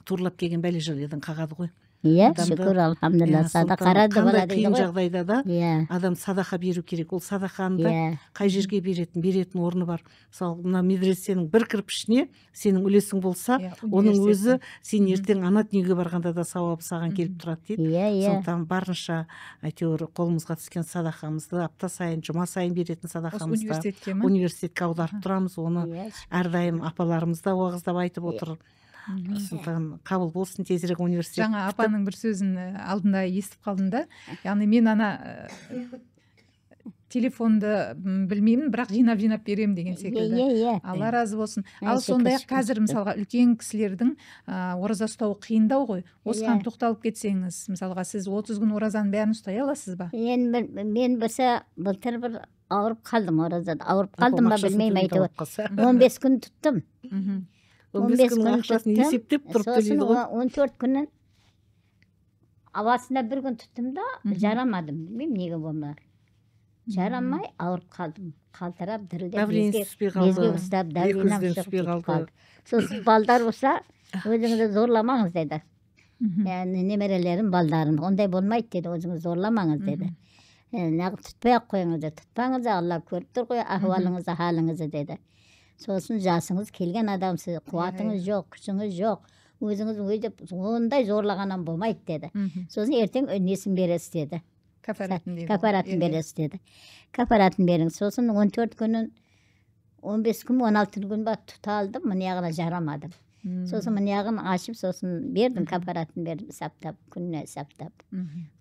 турлап келген бәле-жаледен қағады ғой. иә адамды- шүкір алхамдулилля Иә, сондықтан садақарады қандай бала дейді қиын ғой жағдайда да иә адам садақа беру керек. Ол садақаны да иә қай жерге беретін орны бар. Мысалы мына медресенің бір кірпішіне сенің үлесің болса, Иә, оның өзі университеттің. сен ертең ана дүниеге барғанда да сауабы саған келіп тұрады дейді. иә иә Сондықтан барынша әйтеуір қолымызға түскен садақамызды апта сайын, жұма сайын беретін Осы садақамызды университетке ме? университетке аударып тұрамыз. Оны иә әрдайым апаларымыз да уағыздап айтып отыр. Сондықтан қабыл болсын тезірек университет. Жаңа апаның бір сөзін алдында естіп қалдым да, яғни мен ана телефонды білмеймін, бірақ жинап беремін деген секілді. иә Алла разы болсын. Иә, Ал шүкір, сондай ақ шүкір, қазір шүкір. мысалға үлкен кісілердің ораза ұстауы қиындау ғой. Осыған Иә. тоқталып кетсеңіз, мысалға сіз 30 күн оразаның бәрін ұстай аласыз ба? мен болса былтыр бір ауырып қалдым оразада ауырып қалдым ба Ақшасын білмеймін төлейтін әйтеуір болып қалса. 15 күн тұттым Мгм. 15 күннің ақшасын тұттым. есептеп тұрып Сосын төлейді ғой. 14 күні авасында бір күн тұттым да Мгм. жарамадым білмеймін неге болмады жарамай ауырып қалдым қалтырап дірілдеп Давлениесі түспей безге қалды. ұстап Екі давлением көзден шығып түспей кетіп қалды. қалды сосын балдар болса өзіңізді зорламаңыз деді Мгм. яғни немерелерім балдарым ондай болмайды деді өзіңіз зорламаңыз деді неғып тұтпай ақ қойыңыз деді тұтпаңыз алла көріп тұр ғой ахуалыңызды халіңізді деді сосын жасыңыз келген адамсыз қуатыңыз жоқ күшіңіз жоқ өзіңіз өйдеп ондай зорлағаннан болмайды деді Мгм. сосын ертең несін бересіз деді Кафаратын дейді. кафаратын бересіз деді кафаратын беріңіз сосын 14 күнін 15 күн 16 күн ба тұта алдым мына жарамадым сосын мына ашып сосын бердім кафаратын бердім саптап күніне саптап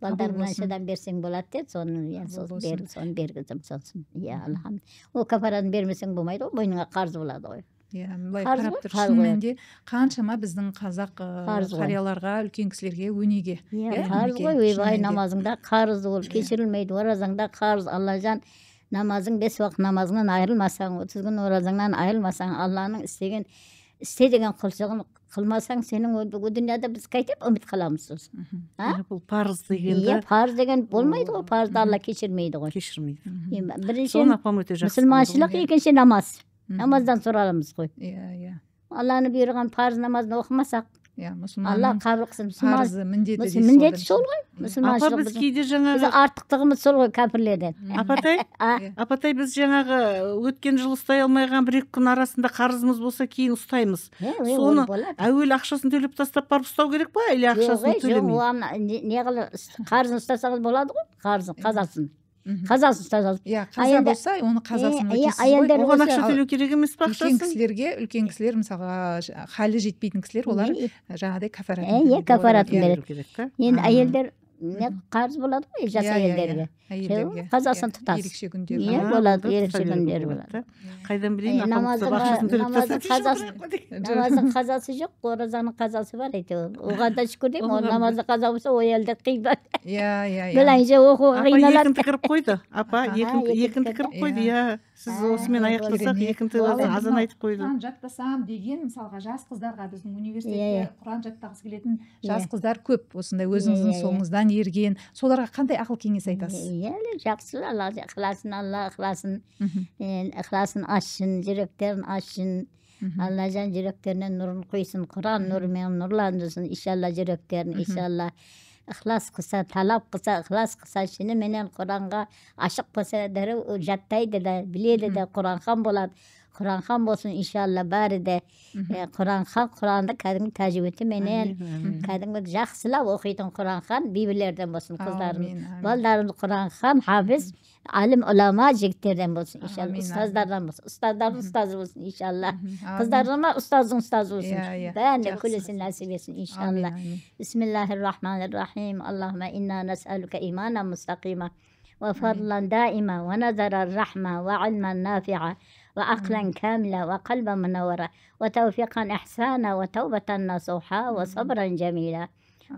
балдар мынаншадан берсең болады деді соны соны бергіздім сосын иә алхамдулилля ол кафараны бермесең болмайды ғой мойныңа қарыз болады ғой Иә, былай Қарыз қарап ғой, тұр. қарыз Шын ғой. мәнінде қаншама біздің қазақ Қарыз ғой. қарияларға, үлкен кісілерге өнеге. иә қарыз ғой ойбай намазыңда қарыз ол кешірілмейді оразаңда қарыз аллажан намазың 5 уақыт намазыңнан айырылмасаң 30 күн оразаңнан айырылмасаң алланың істе деген құлшылығын қылмасаң сенің ол дүнияда біз қайтіп үміт қаламыз сосын Бұл парыз иә дегенді парыз деген болмайды ғой парызды алла кешірмейді ғой кешірмейді. бірінші Соны апам өте жақсы. мұсылманшылық екінші намаз намаздан сұрарамыз ғой Иә. алланы бұйырған парыз намазын оқымасақ Иә, алла мұсылманның қабыл қылсын парызы, міндеті де міндеті сол сол бірінші. ғой Апа мұсылманшылық біз біздің кейде біздің жаңағы артықтығымыз сол ғой кәпірлерден апатай а апатай біз жаңағы өткен жыл ұстай алмайған 1-2 күн арасында қарызымыз болса кейін ұстаймыз. Соны әуелі ақшасын төлеп тастап барып ұстау керек па әлде ақшасын төлемей? не қылып қарызын ұстасаңыз болады ғой қарызын қазасын ұстасаңыз Иә, қаза болса оны қазасын өтейсіз ғой. әйелдер Оған болса- ақша төлеу керек емес па Үлкен ақшасын? кісілер мысалға халі жетпейтін кісілер олар жаңағыдай кафаратын иә кафаратын береді керек та. енді әйелдер қарыз болады ғой жас әйелдерге қазасын тұтасыз ерекше күндер иә болады ерекше күндер болады Қайдан білейін апам намаздың ақшасын төлеп намаздың қазасы жоқ оразаның қазасы бар әйтеуір оған да шүкір деймін ол намаздың қаза болса ол әйелдер қиындайды иә былайынша оқуға апа қиналады екінті кіріп қойды апа екінті кіріп қойды иә сіз осымен аяқтасақ екінті азан айтып қойды. Құран жаттасам деген мысалға жас қыздарға біздің университетте Құран жаттағысы келетін жас қыздар көп осындай өзіңіздің соңыңыздан ерген соларға қандай ақыл кеңес айтасыз? иә жақсы алла ықыласын ашсын жүректерін ашсын аллажан жүректеріне нұрын құйсын құран нұрымен нұрландырсын иншалла жүректерін иншалла ықылас қылса талап қылса ықылас қылса шыныменен құранға ашық болса дәреу жаттайды да біледі де құранхан болады құранхан болсын иншалла бәрі де құранхан құранды кәдімгі тәжібетіменен кәдімгі жақсылап оқитын құранхан бибілерден болсын қыздарым балдарымыз құранхан хафиз алим улама жігіттерден болсын иншалла ұстаздардан болсын ұстаздардың ұстазы болсын иншалла қыздарыма ұстаздың ұстазы болсын бәріне күлесін нәсіп етсін иншалла бисмиллахир-рахманир-рахим аллахума инна нас'алука имана мустақима ва фадлан даима ва назарар рахма ва илман нафи'a وعقلا كاملا وقلبا منورا وتوفيقا إحسانا وتوبة نصوحا وصبرا جميلا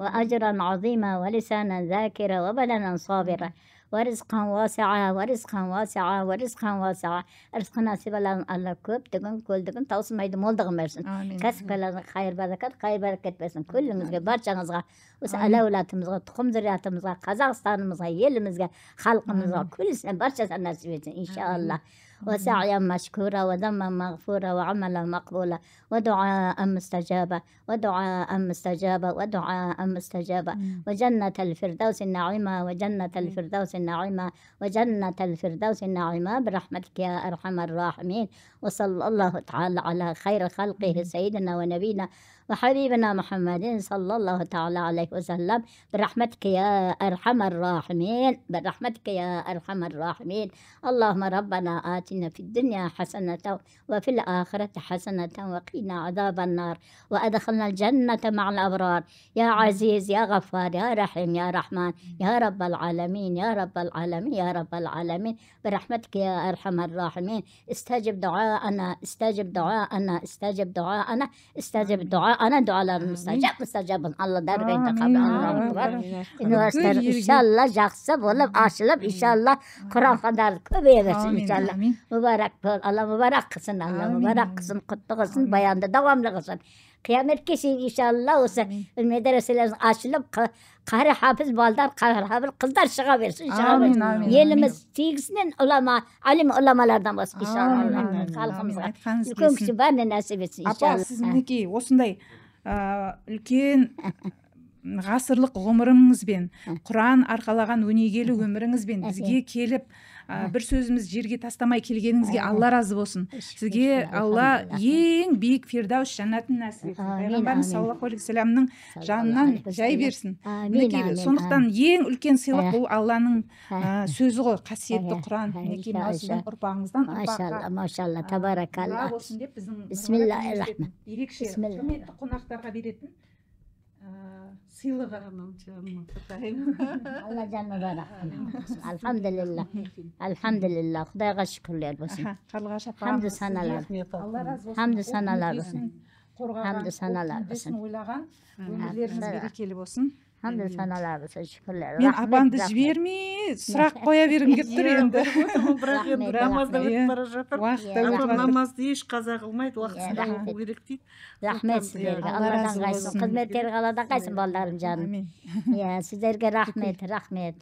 وأجرا عظيما ولسانا ذاكرا وبدنا صابرا ورزقا واسعا ورزقا واسعا ورزقا واسعا ырысқы насибаларын алла көптігін көлдігін таусылмайды молдығын берсін Амин. кәсіпкерлеріңізге қайыр берекет берсін күлліңізге баршаңызға осы әл әулатымызға тұқым зұриятымызға қазақстанымызға елімізге халқымызға күллісіне баршасына нәсіп етсін иншалла وسعيا مشكورا وذنبا مغفورا وعملا مقبولا ودعاء مستجابا ودعاء مستجابا ودعاء مستجابا وجنة الفردوس النعيمة وجنة الفردوس النعيمة وجنة الفردوس النعيمة برحمتك يا أرحم الراحمين وصلى الله تعالى على خير خلقه سيدنا ونبينا وحبيبنا محمد صلى الله تعالى عليه وسلم برحمتك يا أرحم الراحمين برحمتك يا أرحم الراحمين اللهم ربنا آتنا في الدنيا حسنة وفي الآخرة حسنة وقنا عذاب النار وأدخلنا الجنة مع الأبرار يا عزيز يا غفار يا رحيم يا رحمن يا رب العالمين يا رب العالمين يا رب العالمين برحمتك يا أرحم الراحمين استجب دعاءنا استجب دعاءنا استجب دعاءنا استجب دعاءنا dualarımız müstecab Allah dergahında kabul üniversiteler inşallah жақсы болып ашылып inşallah Kur'an kadar köbeğe versin inşallah mübarek Allah mübarek kılsın Allah mübarek kılsın kutlu kılsın bayanda devamlı kılsın kıyamet kesin inşallah olsa medreselerin açılıp Qari hafız baldar, qari hafız kızlar çığa versin inşallah. Elimiz tiygisinden ulama, alim ulamalardan olsun inşallah. Halkımıza. Үлкен кісі бәріне нәсіп етсін иншалла. Апа, сіз мінекей осындай үлкен ғасырлық ғұмырыңызбен, Құран арқалаған өнегелі өміріңізбен бізге келіп бір сөзіміз жерге тастамай келгеніңізге Алла разы болсын. Сізге Алла ең биік фирдаус жәннатын нәсіп етсін. Пайғамбарымыз саллаллаху алейхи вассаламның жанынан жай берсін. Мінекей, сондықтан ең үлкен сыйлық бұл Алланың сөзі ғой, қасиетті Құран. Мінекей, мынау сіздің ұрпағыңыздан ұрпаққа машалла, табаракалла. болсын деп біздің Бисмиллахир-рахман. ерекше құрметті қонақтарға беретін сыйлығы. Allah canını bana. Elhamdülillah. Elhamdülillah. Xudayga şükürler olsun. Hamdü sanalar. Allah razı olsun. Hamdü sanalar olsun. Hamdü sanalar olsun. Ойлаған өмірлеріңіз берекелі болсын. Hamdü sanalar olsun. Şükürler. Мен апамды жібермей сұрақ қоя бергім келіп тұр енді. Бірақ енді намазда өтіп бара жатыр. Уақыт намазды еш қаза қылмайды, уақытысында оқу керек дейді. Рахмет сіздерге. Алладан қайсын. Қызметтері қаладан қайсын балдарым жаным. Сіздерге рахмет, рахмет.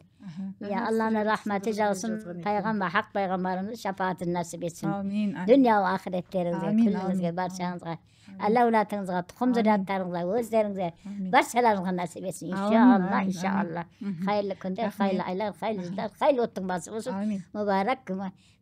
Алланың рахметі жаусын. Пайғамбар, хақ пайғамбарымыз шапаатын нәсіп етсін. Дүния ва ақыреттеріңізге, күліңізге, баршаңызға. Әл-әулатыңызға, тұқым зұрияттарыңызға, өздеріңізге, баршаларыңызға нәсіп етсін. Иншалла, иншалла. Қайырлы күндер, қайырлы айлар, қайырлы жылдар, қайырлы оттың басы болсын. Мүбарак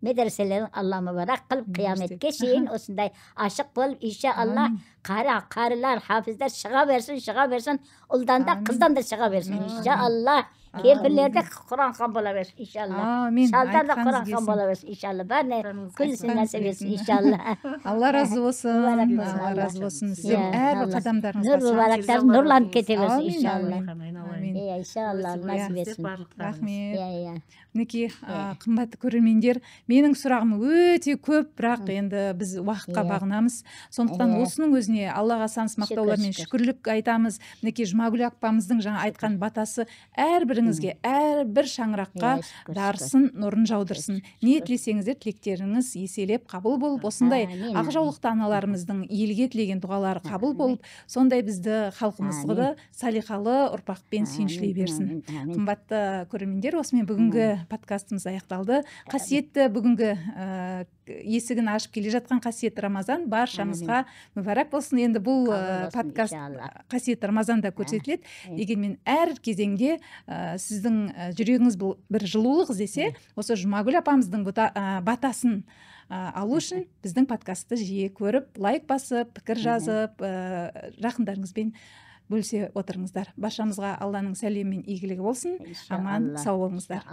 медреселерін Алла мүбарак қылып, қияметке шейін осындай ашық болып, иншалла, қарылар, хафиздар шыға берсін, ұлдан да, қыздан да шыға берсін. Иншалла. Kefirlerde Kur'an kan bola versin inşallah. Amin. Şalda da Kur'an kan bola versin inşallah. Berne küllüsün nasip etsin inşallah. Allah razı olsun. Allah razı olsun. Sizin әрбір қадамдарыңызға Nur mübarekler nurlanıp keteversin inşallah. Amin. İnşallah nasip etsin. Рахмет. Мінекей, қымбатты көрермендер, менің сұрағым өте көп, бірақ енді біз уақытқа бағынамыз. Сондықтан осының өзіне Аллаға сансыз мақтаулармен шүкірлік айтамыз. Мінекей, Жұмагүл апамыздың жаңа айтқан батасы әрбіріңізге, әрбір шаңыраққа дарсын, нұрын жаудырсын. Не тілесеңіздер, тілектеріңіз еселеп қабыл болып, осындай ақ жаулықты аналарымыздың елге тілеген дұғалары қабыл болып, сондай бізді халқымызды салиқалы ұрпақпен сүйіншілей берсін. Қымбатты көрермендер, осымен бүгінгі подкастымыз аяқталды. Қасиетті бүгінгі есігін ашып келе жатқан қасиетті Рамазан баршамызға мүбәрәк болсын. Енді бұл подкаст қасиетті Рамазанда көрсетіледі. Дегенмен әр кезеңде сіздің жүрегіңіз бір жылулық іздесе, осы Жұмагүл апамыздың батасын алу үшін біздің подкастты жиі көріп, лайк басып, пікір жазып, жақындарыңызбен бөлісе отырыңыздар. Баршамызға Алланың сәлемі мен игілігі болсын. Аман, сау болыңыздар.